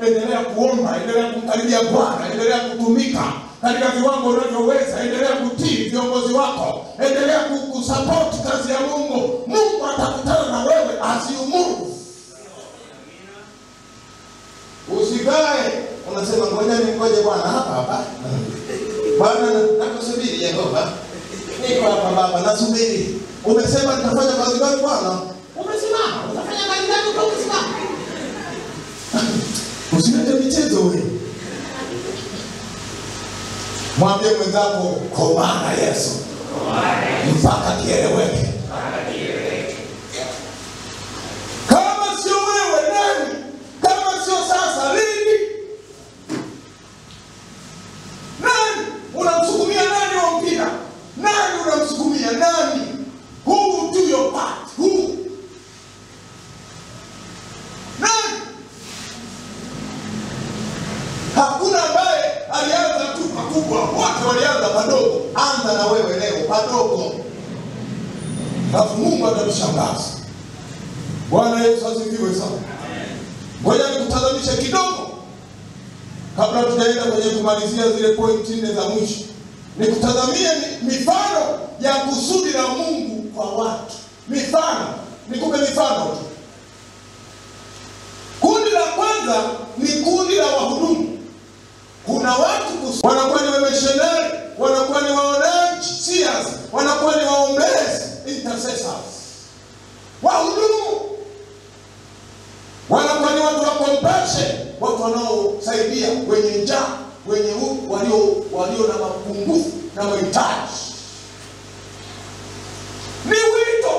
Endelea kuomba, endelea kumkaribia Bwana, endelea kutumika katika viwango unavyoweza, endelea kutii viongozi wako, endelea kusupport kazi ya Mungu. Mungu atakutana na wewe as you move. Usikae unasema ngoje Bwana hapa. Bwana nakusubiri Yehova. Niko hapa Baba nasubiri. Umesema nitafanya kazi gani Bwana? Umesimama. Utafanya kazi gani kwa kusimama? Usilete michezo wewe. Mwambie mwenzako kwa maana Yesu. Mpaka kieleweke. Kama sio wewe nani? Kama sio sasa lini? Nani? Unamsukumia nani wa mpira? Nani unamsukumia nani? Who will do your part? Who? Nani? Hakuna ambaye alianza tu pakubwa. Wote walianza padogo. Anza na wewe leo padogo. Alafu Mungu atakushangaza. Bwana Yesu asifiwe sana. Ngoja nikutazamishe kidogo kabla tujaenda kwenye kumalizia zile pointi 4 za mwisho. Nikutazamie mifano ya kusudi la Mungu kwa watu. Mifano, nikupe mifano tu. Kundi la kwanza ni kundi la wahudumu. Kuna watu wanakuwa ni wamishonari, wanakuwa ni waonaji, seers, wanakuwa ni waombezi, intercessors. Wahudumu wanakuwa ni watu wa compassion, watu wanaosaidia wenye njaa, wenye walio na mapungufu na mahitaji. Ni wito.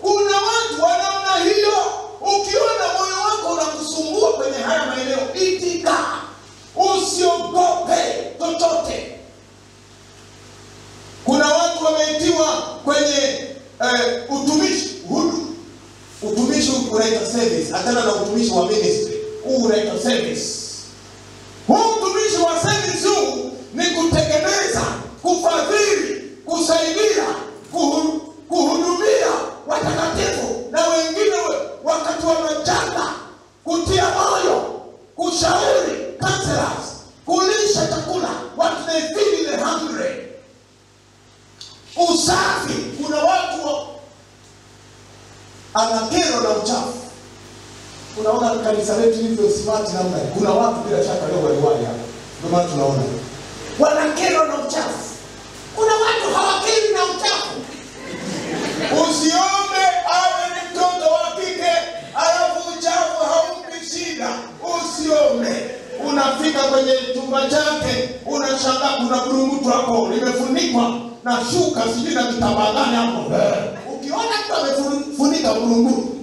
Kuna watu wanaona hiyo. Ukiona moyo wako unakusumbua kwenye haya maeneo, itika. Usiogope chochote. Kuna watu wameitiwa kwenye utumishi. Utumishi unaitwa service. Atana na utumishi wa ministry. Unaitwa service. Utumishi wa service huu ni kutegemeza, kufadhili, kusaidia, kuhudumia watakatifu na wengine wakati wa majanga, kutia moyo, kushauri, counselors, kulisha chakula, what they feed the hungry. Usafi. Kuna watu anakero na uchafu. Unaona kanisa letu hivyo smart namna. Kuna watu bila shaka leo waliwahi hapa. Ndio maana tunaona wanakero na uchafu. Kuna watu Usiombe awe ni mtoto wa kike alafu uchafu haumpi shida. Usiombe. Unafika kwenye chumba chake, unashangaa kuna burungutu hapo limefunikwa na shuka sijui na kitambaa gani hapo. Ukiona mtu amefunika burungutu,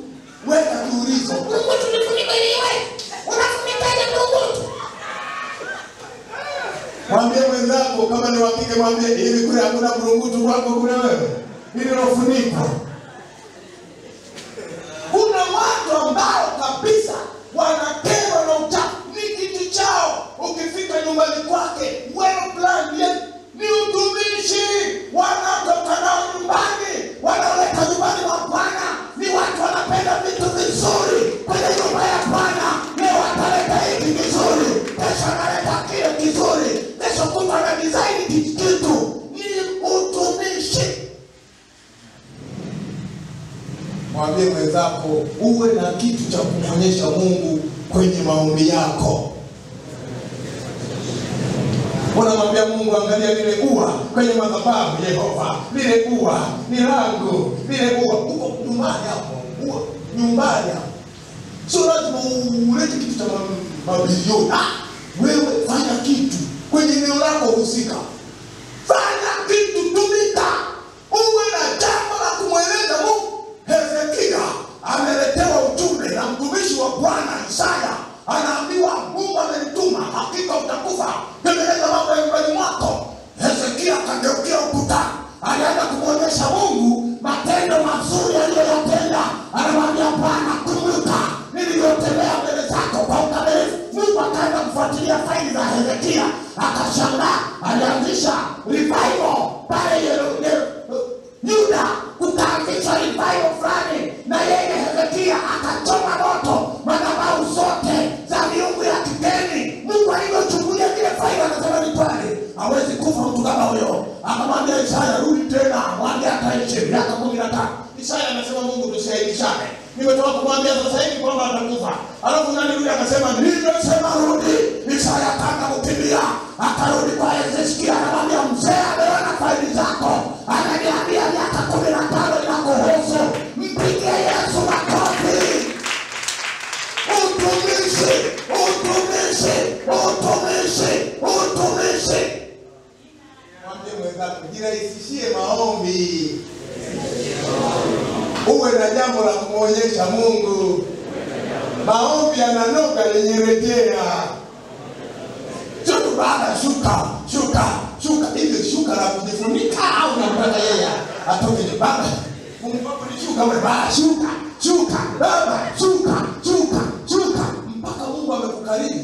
weka kiulizo. Burungutu lifunika ile. Unafunikaje burungutu? Mwambie mwenzako kama ni wa kike, mwambie hivi kule hakuna burungutu kwako kule wewe. Hili lofunikwa. Kuna watu ambao kabisa wanakerwa na uchafu, ni kitu chao. Ukifika nyumbani kwake, well planned, ni utumishi. Wanatoka nao nyumbani, wanaoleta nyumbani mwa Bwana. Ni watu wanapenda vitu vizuri kwenye nyumba ya Bwana. Leo wataleta hiki kizuri, kesho analeta kile kizuri, kesho kutwa na design kitu. Ni utumishi. Mwambie mwenzako uwe na kitu cha kumwonyesha Mungu kwenye maombi yako. Unamwambia Mungu, angalia lile ua kwenye madhabahu Yehova, lile ua ni langu, lile ua uko nyumbani hapo, ua nyumbani hapo. Sio lazima ulete kitu cha mabilioni. Wewe fanya kitu kwenye eneo lako husika. Fanya kitu, tumika. Uwe na jambo la kumweleza Mungu. Hezekia ameletewa ujumbe na mtumishi wa Bwana Isaya. Anaambiwa Mungu amenituma, hakika utakufa. Tengeneza mambo ya nyumbani mwako. Hezekia akageukia ukuta. Alianza kumwonyesha Mungu matendo mazuri aliyoyatenda. Anamwambia Bwana, kumbuka niliyotendea mbele zako kwa ukamilifu. Mungu akaanza kufuatilia faili za Hezekia. Akashangaa, alianzisha revival pale Yuda, kukaanzisha revival fulani, na yeye Hezekia akachoma moto madhabahu zote za miungu ya kigeni. Mungu alivyochungulia kile faili akasema ni kweli, hawezi kufa mtu kama huyo. Akamwambia Isaya, rudi tena, mwambie ataishi miaka 15. Isaya anasema, Mungu tusaidishane. Nimetoka kumwambia sasa hivi kwamba atakufa. Alafu nani rudi akasema, nimesema rudi. Isaya akaanza kukimbia, akarudi kwa Hezekia, anamwambia mzee ameona faili zako. Ananiambia miaka 15 inakuhusu. Mpigie Yesu makofi. Utumishi, utumishi, utumishi, utumishi. Mwambie mwenzako, jirahisishie maombi. Uwe na jambo la kumwonyesha Mungu. Maombi yananoga lenye rejea. Sio baada shuka, shuka, shuka. Hivi shuka la kujifunika au unataka yeye atoke baba. Mungu wako ni shuka wewe, baba shuka, shuka, baba shuka, shuka, shuka. Mpaka Mungu amekukariri.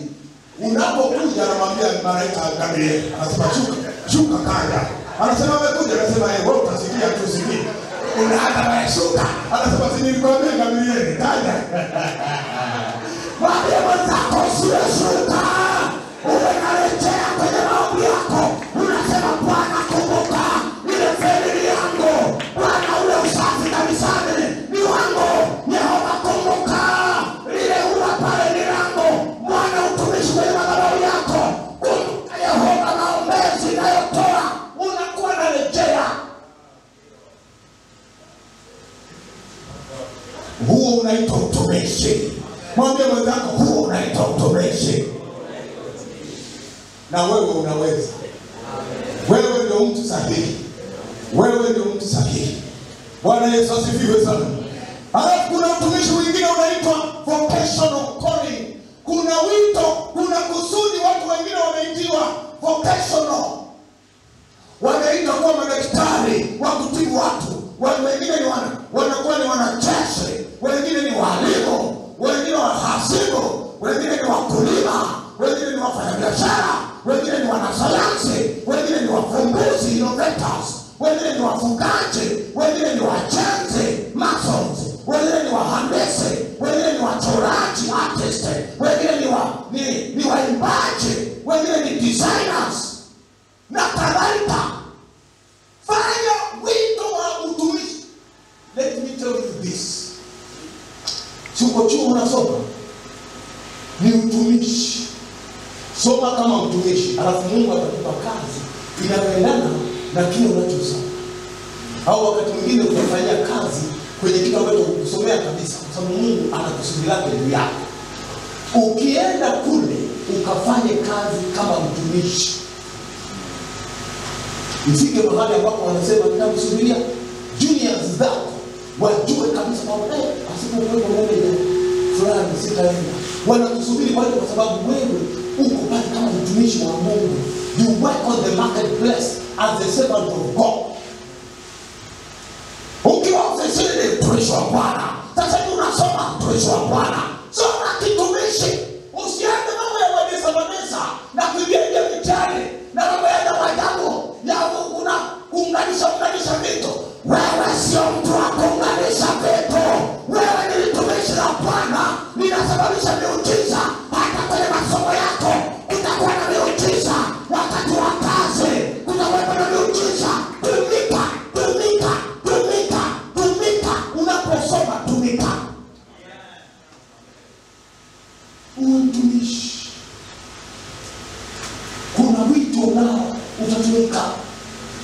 Unapokuja anamwambia malaika Gabriel, anasema shuka, shuka kaja. Anasema amekuja, anasema wewe utasikia tu sikia. Unaanza kushuka. Anasema si nilikwambia Gabriel, kaja. Mwambie mwenzako usishuka. Unarejea kwenye maombi yako. Unasema Bwana, kumbuka ile faili yangu. Bwana, ule usafi kanisani ni wangu. Yehova, kumbuka ile ua pale ni langu. Bwana, utumishi kwenye madhabahu yako. Kumbuka Yehova, maombezi nayotoa. Unakuwa na rejea. Huo unaitwa utumishi. Mwambie mwenzako, huo unaitwa utumishi. Na wewe unaweza. Wewe ndio mtu sahihi. Wewe ndio mtu sahihi. Bwana Yesu asifiwe sana. Alafu kuna utumishi mwingine unaitwa vocational calling. Kuna wito, kuna kusudi. Watu wengine wameitiwa vocational. Wanaitwa kuwa madaktari wa kutibu watu. Wengine ni wanakuwa ni wanajeshi, wengine ni walimu, wengine wahasibu, wengine ni wakulima, wengine ni wafanyabiashara, wengine ni wanasayansi, wengine ni wafumbuzi, innovators, wengine ni wafugaji, wengine ni wajenzi, masons, wengine ni wahandisi, wengine ni wachoraji, artists, wengine ni waimbaji, wengine ni designers na kadhalika. Fanya wito wa utumishi. Let me tell you this. Chuo unasoma ni utumishi. Soma kama mtumishi, alafu Mungu atakupa kazi inayoendana na kile unachosoma. au wakati mwingine utafanyia kazi kwenye kitu ambacho ukusomea kabisa, kwa sababu Mungu ana kusudi lake juu yako. Ukienda kule ukafanye kazi kama mtumishi, mfike mahali ambapo wanasema nitakusubiria juniors zako wajue kabisa kwamba asipokuwepo mmoja fulani sitaenda. Wanakusubiri pale kwa sababu wewe uko pale kama mtumishi wa Mungu. You work on the marketplace as a servant of God. Ukiwa ofisini ni mtumishi wa Bwana. Sasa unasoma mtumishi wa Bwana. Soma kitumishi. Usiende mambo ya manesa na kuingia vitani na mambo ya ajabu ya Mungu na kuunganisha vitu. Wewe sio mtu wa kuunganisha vitu. Wewe ni mtumishi wa Bwana. Ninasababisha miujiza hata kwenye masomo yako. Kutakuwa na miujiza wakati wa kazi. Kutakuwa na miujiza. Tumika. Unaposoma tumika. Mtumishi. Kuna wito nao utatumika.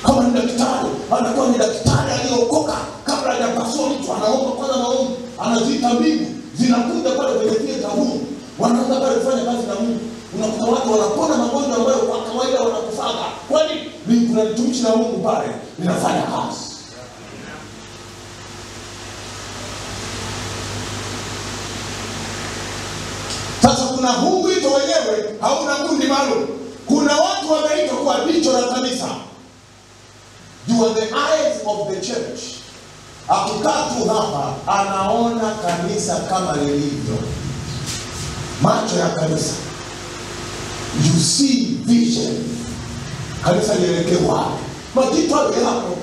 Kama ni daktari, anakuwa ni daktari aliyeokoka. Kabla hajapasua mtu anaomba kwanza maombi, anaziita mbingu zinakuja pale kwenye theater huko. Wanaanza pale kufanya kazi na Mungu. Unakuta watu wanapona magonjwa ambayo kwa kawaida wanakufaga. Kwani kuna mtumishi na Mungu pale linafanya kazi. Sasa kuna huu wito wenyewe hauna kundi maalum. Kuna watu wameitwa kuwa jicho la kanisa. You are the eyes of the church. Akikaa tu hapa anaona kanisa kama lilivyo. Macho ya kanisa. You see vision. Kanisa lielekea wapi? Majitu hapo.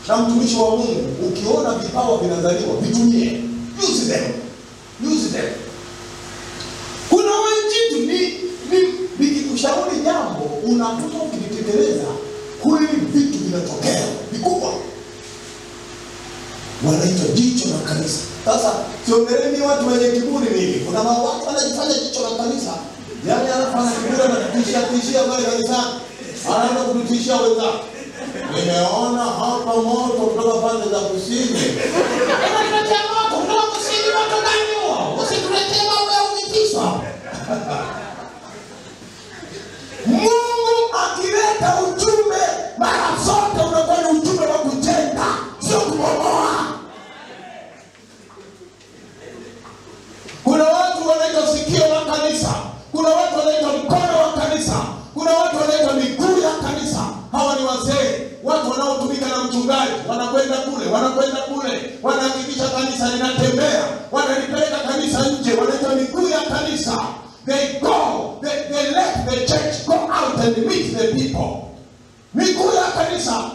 Na mtumishi wa Mungu ukiona vipawa vinazaliwa, vitumie. Use them. Kuna wajitu nikikushauri jambo unakuta ukitekeleza kweli vitu vinatokea vikubwa. Wanaitwa jicho la kanisa. Sasa siongeleni watu wenye kiburi mimi. Kuna watu wanajifanya jicho la kanisa. Yaani anafanya kiburi na kutishia pale kanisani. Anaanza kutishia wenzake. Nimeona hapa moto kutoka pande za kusini. Unatuletea moto kutoka kusini, moto gani huo? Usituletee mambo ya ukitisha. Mungu akileta ujumbe mara zote unakuwa ni ujumbe wa kujenga, sio kubomoa. Kuna watu wanaitwa sikio la kanisa. Kuna watu wanaitwa mkono wa kanisa. Kuna watu wanaitwa miguu ya kanisa. Hawa ni wazee, watu wanaotumika na mchungaji. Wanakwenda kule, wanahakikisha kanisa linatembea, wanalipeleka kanisa nje, wanaitwa miguu ya kanisa. They let the church go out and meet the people. Miguu ya kanisa.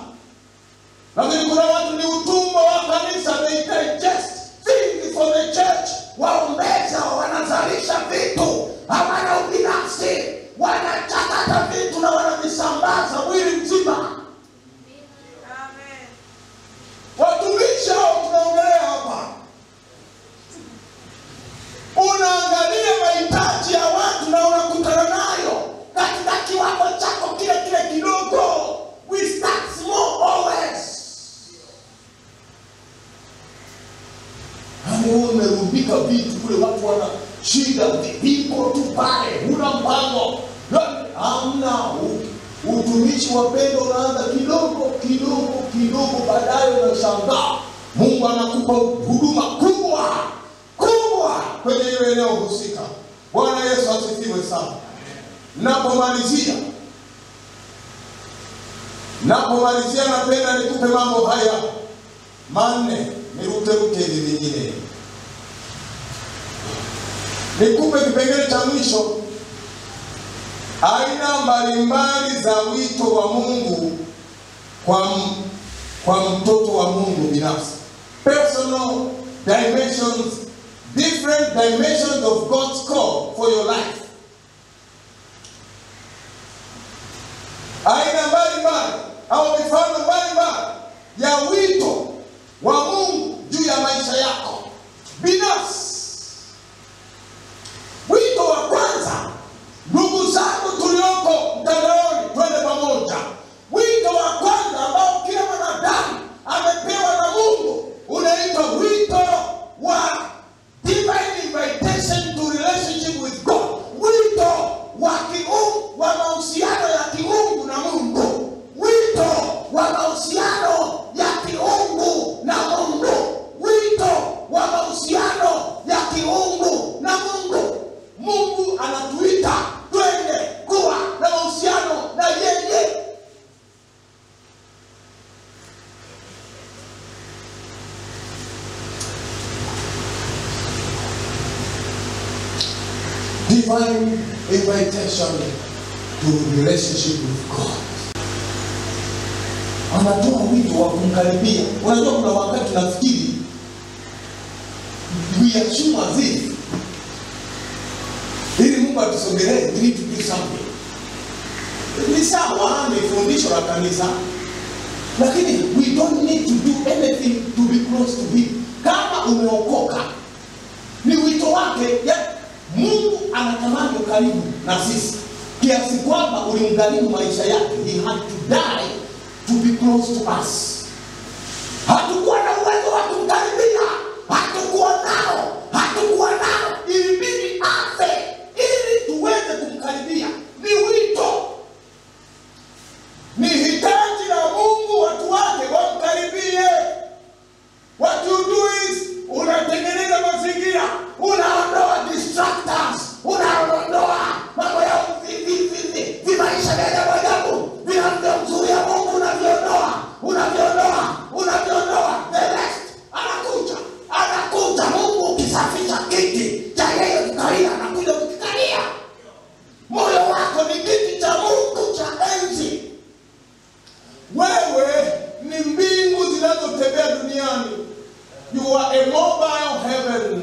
Lakini kuna watu ni utumwa wa kanisa. They digest things for the church. Waombeza, wanazalisha vitu. Hawana ubinafsi. Wanachakata vitu na wanavisambaza mwili mzima. Amen. Watumishi hao tunaongelea hapa. Unaangalia mahitaji ya watu na unakutana nayo katika kiwango chako kile kidogo. We start small always. Hapo umerubika vitu kule, watu wana shida, viko tu pale, huna mpango. Hamna utumishi wa pendo, unaanza kidogo baadaye unashangaa Mungu anakupa huduma kubwa kwenye ile eneo husika. Bwana Yesu asifiwe sana. Napomalizia napenda nikupe mambo haya manne, niruke hivi vingine. Nikupe kipengele cha mwisho, aina mbalimbali za wito wa Mungu kwa mtoto wa Mungu binafsi. Personal dimensions, different dimensions of God's call for your life. Aina mbalimbali au mifano mbalimbali ya wito wa Mungu juu ya maisha yako binafsi. Wito wa kwanza, ndugu zangu tulioko mtandaoni, twende pamoja. Wito wa kwanza ambao kila mwanadamu amepewa Divine invitation to relationship with God. Anatoa wito wa kumkaribia. Unajua kuna wakati tunafikiri we assume as if ili Mungu atusogelee, we need to do something. Ni sawa, ni fundisho la kanisa, lakini we don't need to do anything to be close to him. Kama umeokoka, ni wito wake ya Mungu anatamani ukaribu na sisi. Kiasi kwamba ulimgharimu maisha yake. He had to die to be close to us. Hatukuwa na uwezo wa kumkaribia. Hatukuwa nao. Ilibidi afe ili tuweze kumkaribia. Ni wito. Ni hitaji la Mungu watu wake wamkaribie. What you do is unatengeneza mazingira, unaondoa distractors, unaondoa mambo ya maisha ya ajabu, vinamzuia Mungu, unaviondoa. The rest anakuja Mungu ukisafisha kiti cha yeye kukalia, anakuja kukikalia. Moyo wako ni kiti cha Mungu cha enzi. Wewe ni mbingu zinazotembea duniani. You are a mobile heaven.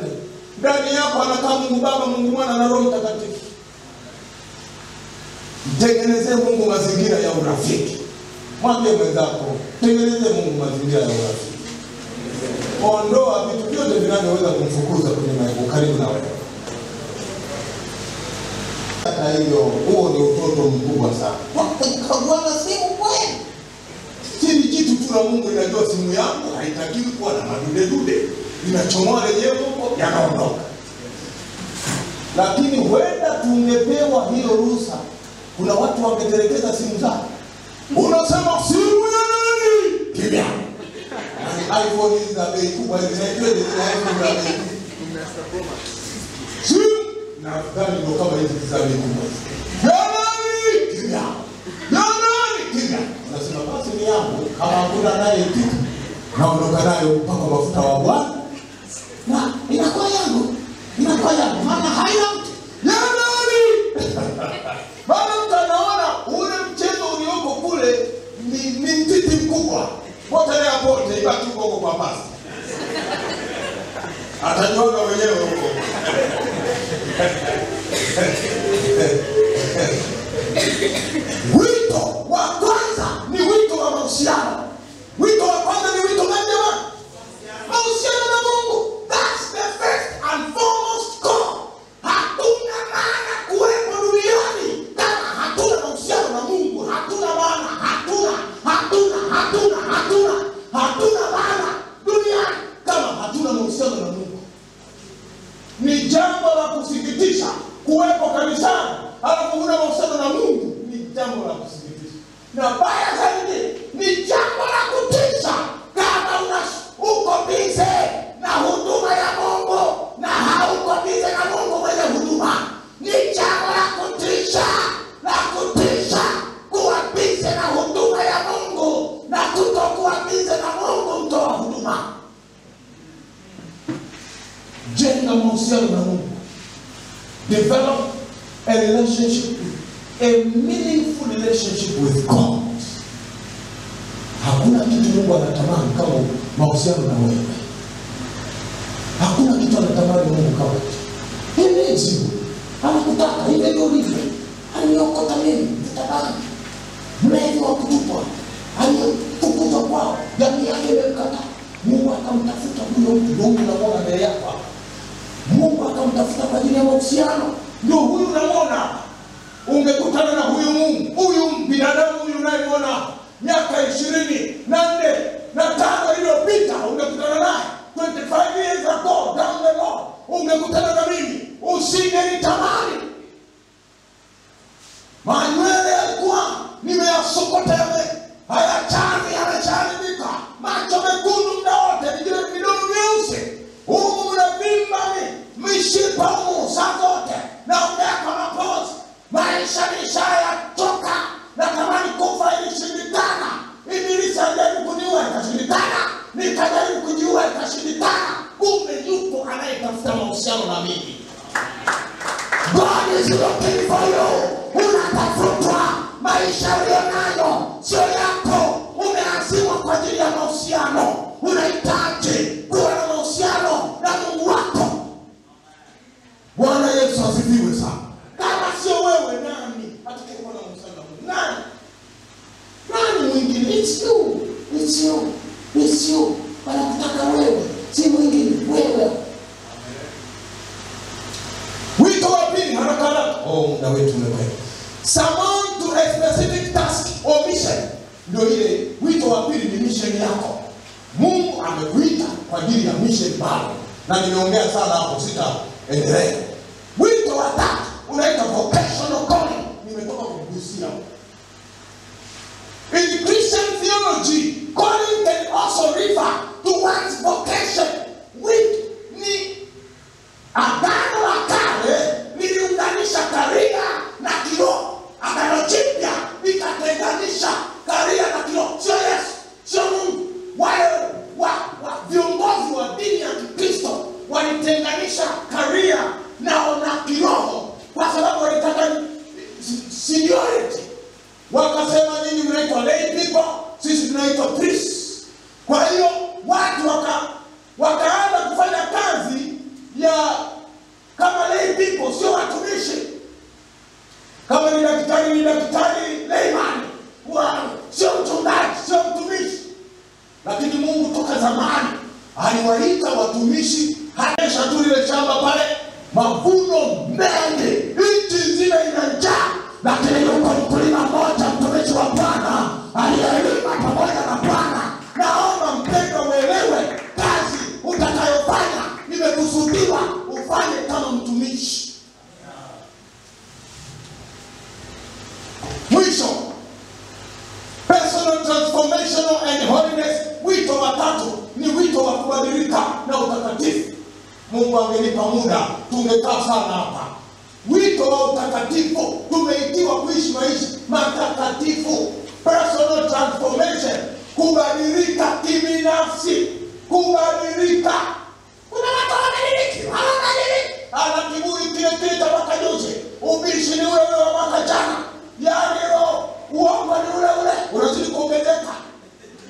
Ndani yako anakaa Mungu Baba, Mungu Mwana na Roho Mtakatifu. Tengeneze Mungu mazingira ya urafiki. Mwambie mwenzako, tengeneze Mungu mazingira ya urafiki. Ondoa vitu vyote vinavyoweza kumfukuza kwenye karibu na wewe. Hata hivyo, huo ni utoto mkubwa sana. Bwana simu kweli. Si kitu tu na Mungu inajua simu yangu haitakiwi kuwa na madude. Inachomoa lenyewe huko, yanaondoka. Lakini huenda tungepewa hiyo ruhusa, kuna watu wangetelekeza simu zao. Unasema simu ya nani? Kimya. iPhone hizi za bei kubwa, zinajua ni iPhone za bei kubwa. Simu nadhani ndio kama hizi za bei kubwa. Ya nani? Kimya. Unasema basi ni yangu, kama hakuna naye kitu, naondoka nayo mpaka mafuta wa Bwana. Na inakuwa yangu, maana haina mtu. Ya nani? Bado mtu anaona ule mchezo ulioko kule ni mtiti mkubwa. Potelea pote, ibaki huko kwa pasi. Atajuanga wenyewe huko. Wito wa kwanza ni wito wa mahusiano. Wito wa kwanza ni wito gani jamani? Mahusiano na Mungu. That's the first and foremost call. Hatuna maana kuwepo duniani kama hatuna mahusiano na Mungu. Hatuna maana duniani kama hatuna mahusiano na Mungu. Ni jambo la kusikitisha kuwepo kanisani alafu huna mahusiano na Mungu. Ni jambo la kusikitisha. Na baya zaidi ni jambo la kutisha kama uko bize na huduma ya Mungu na hauko bize na Mungu kwenye huduma. Ni jambo la kutisha kuwa bize na huduma ya Mungu na kutokuwa bize na Mungu mtoa huduma. Jenga mahusiano na Mungu. Develop a relationship, a meaningful relationship with God. Hakuna kitu Mungu anatamani kama mahusiano na wewe. Hakuna kitu anatamani Mungu kama hicho. Hivi anakutaka hivi ulivyo. Aliokota mimi tutabana. Mlevi wa kutupwa. Aliyefukuzwa kwao. Jamii yake imemkataa. Mungu akamtafuta huyo mtu unamwona mbele yako. Mungu akamtafuta kwa ajili ya mahusiano. Ndio huyu unamwona. Ungekutana na huyu Mungu, huyu binadamu huyu unayemwona miaka 25 iliyopita, ungekutana naye 25 years ago down the road, ungekutana na mimi, usingenitamani. Manywele yalikuwa nimeyasokota yamecharibika, macho mekundu muda wote, midomo myeusi, humu mnavimba mishipa humu saa zote, naongea kama pozi. Maisha nishayatoka, natamani kufa ilishindikana. Ibilisi alijaribu kuniua ikashindikana, nikajaribu kujiua ikashindikana. Kumbe yupo anayetafuta mahusiano na mimi. God God is looking for you. Unatafutwa. Maisha ulionayo sio yako. Umeazimwa kwa ajili ya mahusiano. Unahitaji kuwa na mahusiano na Mungu wako. Bwana Yesu asifiwe sana. Kama sio wewe, nani atakayekuwa na mahusiano na Mungu? Nani? Nani mwingine? It's you. It's you. It's you. Wanakutaka wewe, si mwingine, wewe. Wito wa pili, haraka haraka. Muda wetu umekwenda. Summon to a specific task or mission. Ndio ile wito wa pili, ni mission yako. Mungu amekuita kwa ajili ya mission maalum. Na nimeongea sana hapo, sitaendelea. Wito wa tatu unaitwa vocational calling. Nimetoka kugusia. In Christian theology, calling can also refer to one's vocation, which ni agano la kale liliunganisha karia na kiroho. Agano jipya likatenganisha karia na kiroho. Sio Yesu, sio Mungu. Wale viongozi wa dini ya Kikristo walitenganisha karia na kiroho kwa sababu walitaka seniority. Wakasema nyinyi mnaitwa lay people, sisi tunaitwa priests. Kwa hiyo watu wakaanza kufanya kazi ya kama lay people, sio watumishi. Kama ni daktari layman, sio mchungaji, sio mtumishi. Lakini Mungu toka zamani aliwaita watumishi. Hanesha tu ile shamba pale, mavuno mengi, nchi nzima ina njaa. Lakini yuko mkulima mmoja, mtumishi wa Bwana, aliyelima pamoja na Bwana. Naomba mpendwa uelewe, kazi utakayofanya imekusudiwa ufanye kama mtumishi. Mwisho, personal transformational and holiness. Wito wa tatu ni wito wa kubadilika na utakatifu. Mungu angenipa muda tungekaa sana hapa. Wito wa utakatifu, tumeitiwa kuishi maisha matakatifu. Personal transformation, kubadilika kibinafsi, kubadilika. Kuna watu wanabadiliki, ana kiburi kile cha mwaka juzi, ubishi ni ule wa mwaka jana, yaani uongo ni ule unazidi kuongezeka.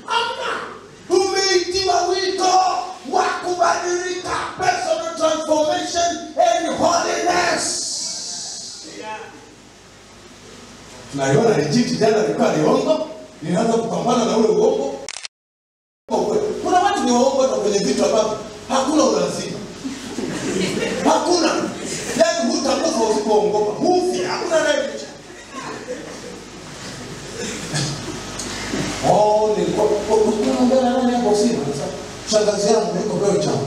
Hamna. Tumeitiwa wito wa kubadilika, personal transformation and holiness. Tunaiona Egypt jana ilikuwa ni uongo, ninaanza kupambana na ule uongo. Kuna watu ni waongo hata kwenye vitu ambavyo hakuna ulazima. Hakuna. Yaani hutakufa usipoongopa. Hufi, hakuna refuge. Nilikuwa mbele nani hapo sima. Shangazi yangu yuko Belgium.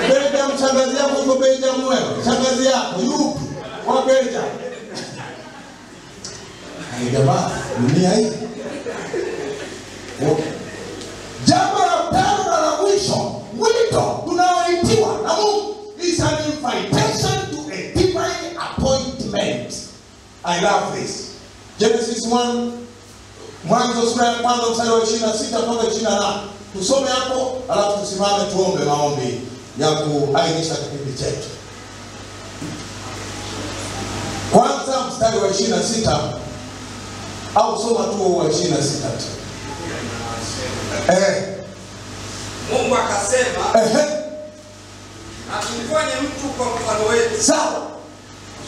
Belgium, shangazi yangu yuko Belgium wewe. Shangazi yako yupi? Wa Belgium. Jamaa, dunia hii. Jambo la tano na la mwisho, wito tunaoitiwa na Mungu is an invitation to a divine appointment. I love this. Genesis 1, Mwanzo sura ya kwanza mstari wa 26 mpaka 28. Tusome hapo, alafu tusimame tuombe maombi ya kuainisha kipindi chetu. Kwanza mstari wa 26 au soma tu wa 26 tu. Mungu akasema, na tumfanye mtu kwa mfano wetu. Sawa.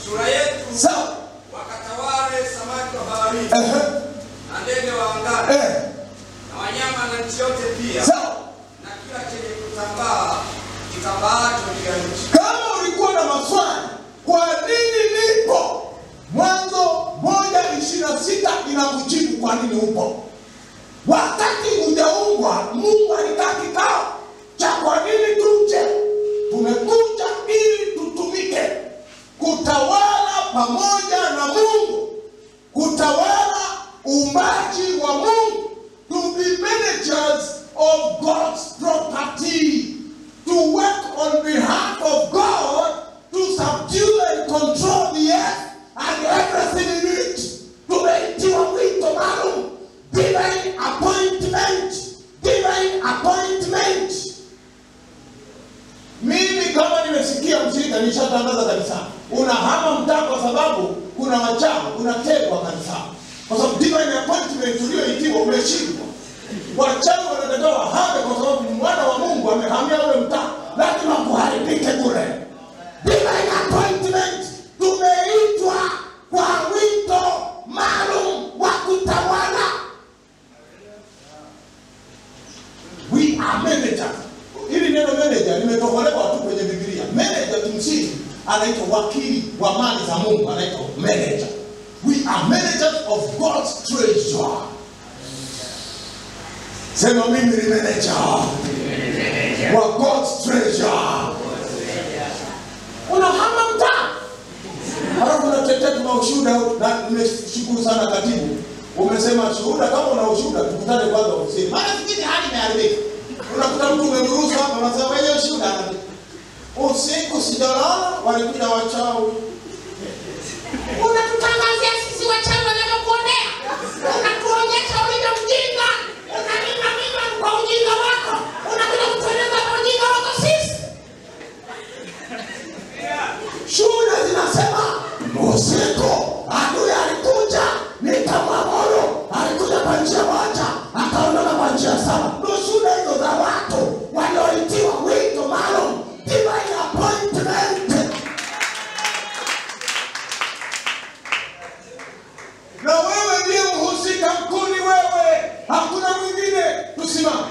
Sura yetu. Sawa. Wakatawale samaki wa baharini. Na ndege wa angani. Na wanyama na nchi yote pia. Sawa. Na kila chenye kutambaa kitambaacho juu ya nchi. Kama ulikuwa na maswali, kwa nini nipo? Mwanzo 1:26 inakujibu kwa nini upo. Wakati hujaumbwa, Mungu alikaa kikao cha kwa nini tuje. Tumekuja ili tutumike, kutawala pamoja na Mungu, kutawala uumbaji wa Mungu, to be managers of God's property, to work on behalf of God, to subdue and control the earth and everything in it. Tumeitiwa wito maalum, divine appointment, divine appointment. Mimi kama nimesikia mshirika nishatangaza kanisani, una unahama mtaa kwa sababu kuna wachawi, unatekwa kanisa. Kwa sababu divine appointment uliyoitiwa umeshindwa. Wachawi wanataka wahame kwa sababu mwana wa Mungu amehamia ule mtaa, lazima kuharibike kule. Divine appointment, tumeitwa kwa wito maalum wa kutawala. We are managers. Hili neno manager limetoholewa tu kwenye Biblia. Manager kimsingi anaitwa wakili wa mali za Mungu, anaitwa manager. We are managers of God's treasure. Sema mimi ni manager wa God's treasure. Unahama mtaa, halafu unatetea tuna ushuhuda. Na nimeshukuru sana katibu, umesema shuhuda. Kama una ushuhuda tukutane kwanza ofisini, maana fikiri hali imeharibika. Unakuta mtu umeruhusu hapa, unasema hiyo shuhuda. Usiku sijalala, walikuja wachawi. Unatutangazia sisi wachawi wanavyokuonea. Unatuonyesha ulivyo mjinga. Unamima kwa ujinga wako. Unakuja kutueleza kwa ujinga wako sisi. Shuhuda zinasema usiku adui alikuja, nikamwamuru, alikuja kwa njia moja, akaondoka kwa njia saba. Ndio shuhuda hizo za watu walioitiwa wito maalum, divine appointment. Na wewe ndiye mhusika mkuu, ni wewe, hakuna mwingine. Tusimame.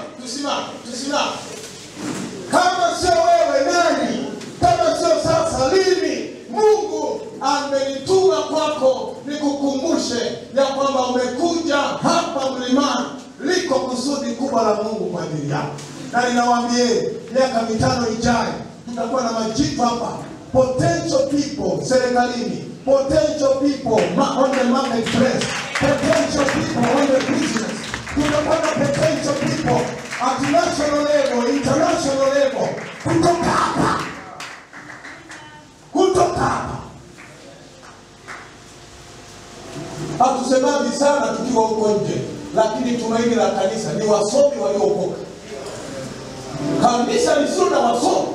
Kama sio wewe nani? Kama sio sasa lini? Mungu amenituma kwako nikukumbushe ya kwamba umekuja hapa mlimani, liko kusudi kubwa la Mungu kwa ajili yako. Na ninawaambia miaka 5 ijayo tutakuwa na majibu hapa. Potential people serikalini, potential people on the marketplace, potential people on the business. Tutakuwa na potential people at national level, international level. Kutoka hapa. Hatusemaji sana tukiwa huko nje, lakini tumaini la kanisa ni wasomi waliookoka. Kanisa lisilo na wasomi,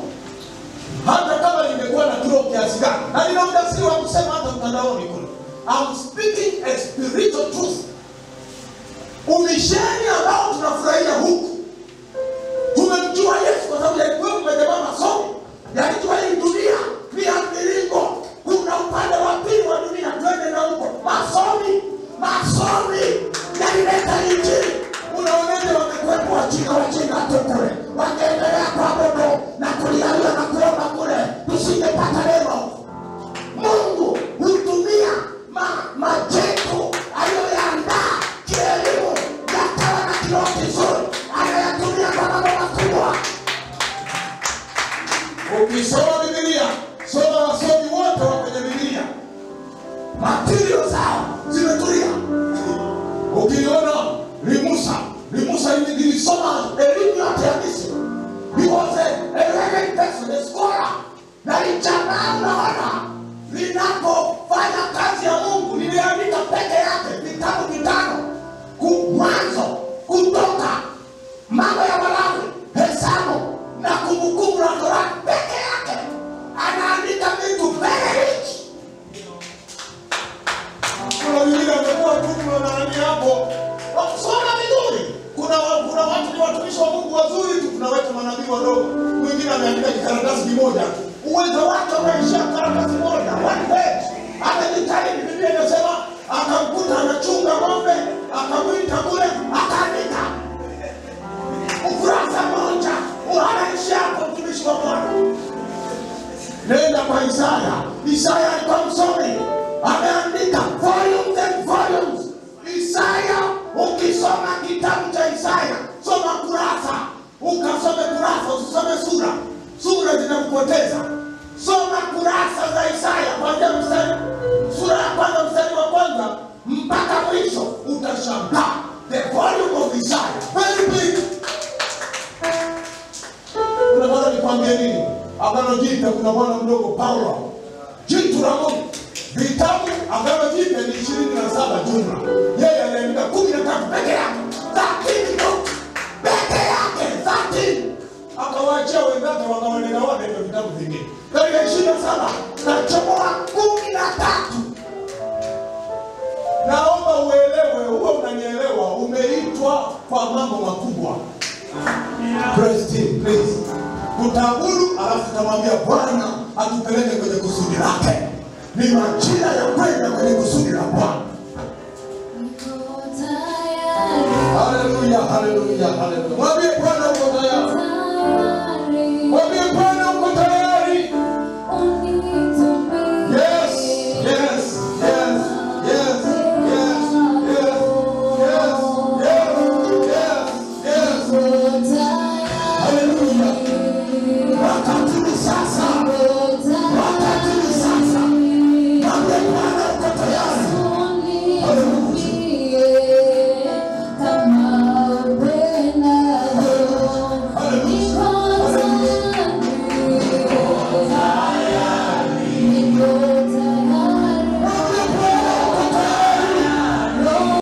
hata kama limekuwa na kiroho kiasi gani, na nina ujasiri wa kusema hata mtandaoni kule, I'm speaking a spiritual truth. Umisheni ambao tunafurahia huku, tumemjua Yesu kwa sababu ya kuwepo majamaa masomi. Yalijua hii dunia ni ya miringo, kuna upande wa pili wa dunia, twende na huko. Masomi yalileta injili. Unaoneje wamekuwepo wajinga tukule, wangeendelea kwa bodo na kulialia na kuomba kule, tusingepata neno. Mungu hutumia majengo aliyoyaandaa kielimu, yakawa na kiroho kizuri, anayatumia kwa mambo makubwa. Ukisoma Biblia, soma wasomi wote wa kwenye Biblia, matirio zao zimetulia. Ukiona Limusa nilisoma elimu yote ya Misri. He was a learned person, a scholar. Na lijamaa unaona, linapofanya kazi ya Mungu, liliandika peke yake vitabu 5. Mwanzo, Kutoka, Mambo ya Walawi, Hesabu na Kumbukumbu la Torati peke yake. Anaandika vitu very rich. Kuna wengine wamekuwa tu wanaandika hapo. Soma vizuri. Kuna watu ni watumishi wa Mungu wazuri tu, tunaweka manabii wadogo. Mwingine ameandika karatasi kimoja. Uwezo wake unaishia karatasi moja, one page. Amejitahidi, Biblia inasema akamkuta anachunga ng'ombe, akamwita kule, akaandika ukurasa moja. Unaishia hapo, mtumishi wa Bwana. Nenda kwa Isaya alikuwa msomi, ameandika volumes and volumes. Isaya, ukisoma kitabu cha Isaya, soma kurasa. Ukasome kurasa, usisome sura. Sura zinakupoteza. Soma kurasa za Isaya kuanzia sura ya kwanza mstari wa kwanza mpaka mwisho, utashangaa. The volume of Isaiah, very big. Unataka nikwambie nini? Agano Jipya kuna bwana mdogo Paulo, jitu la Mungu. Vitabu Agano Jipya ni 27 jumla. Yeye aliandika 13 peke yake. 13 peke yake, 13. Akawaachia wenzake wakaonekana wale vitabu vingine. Katika 27 kachomoa Ni majira ya kwenda kwenye kusudi la Bwana. Haleluya, haleluya, haleluya. Mwambie Bwana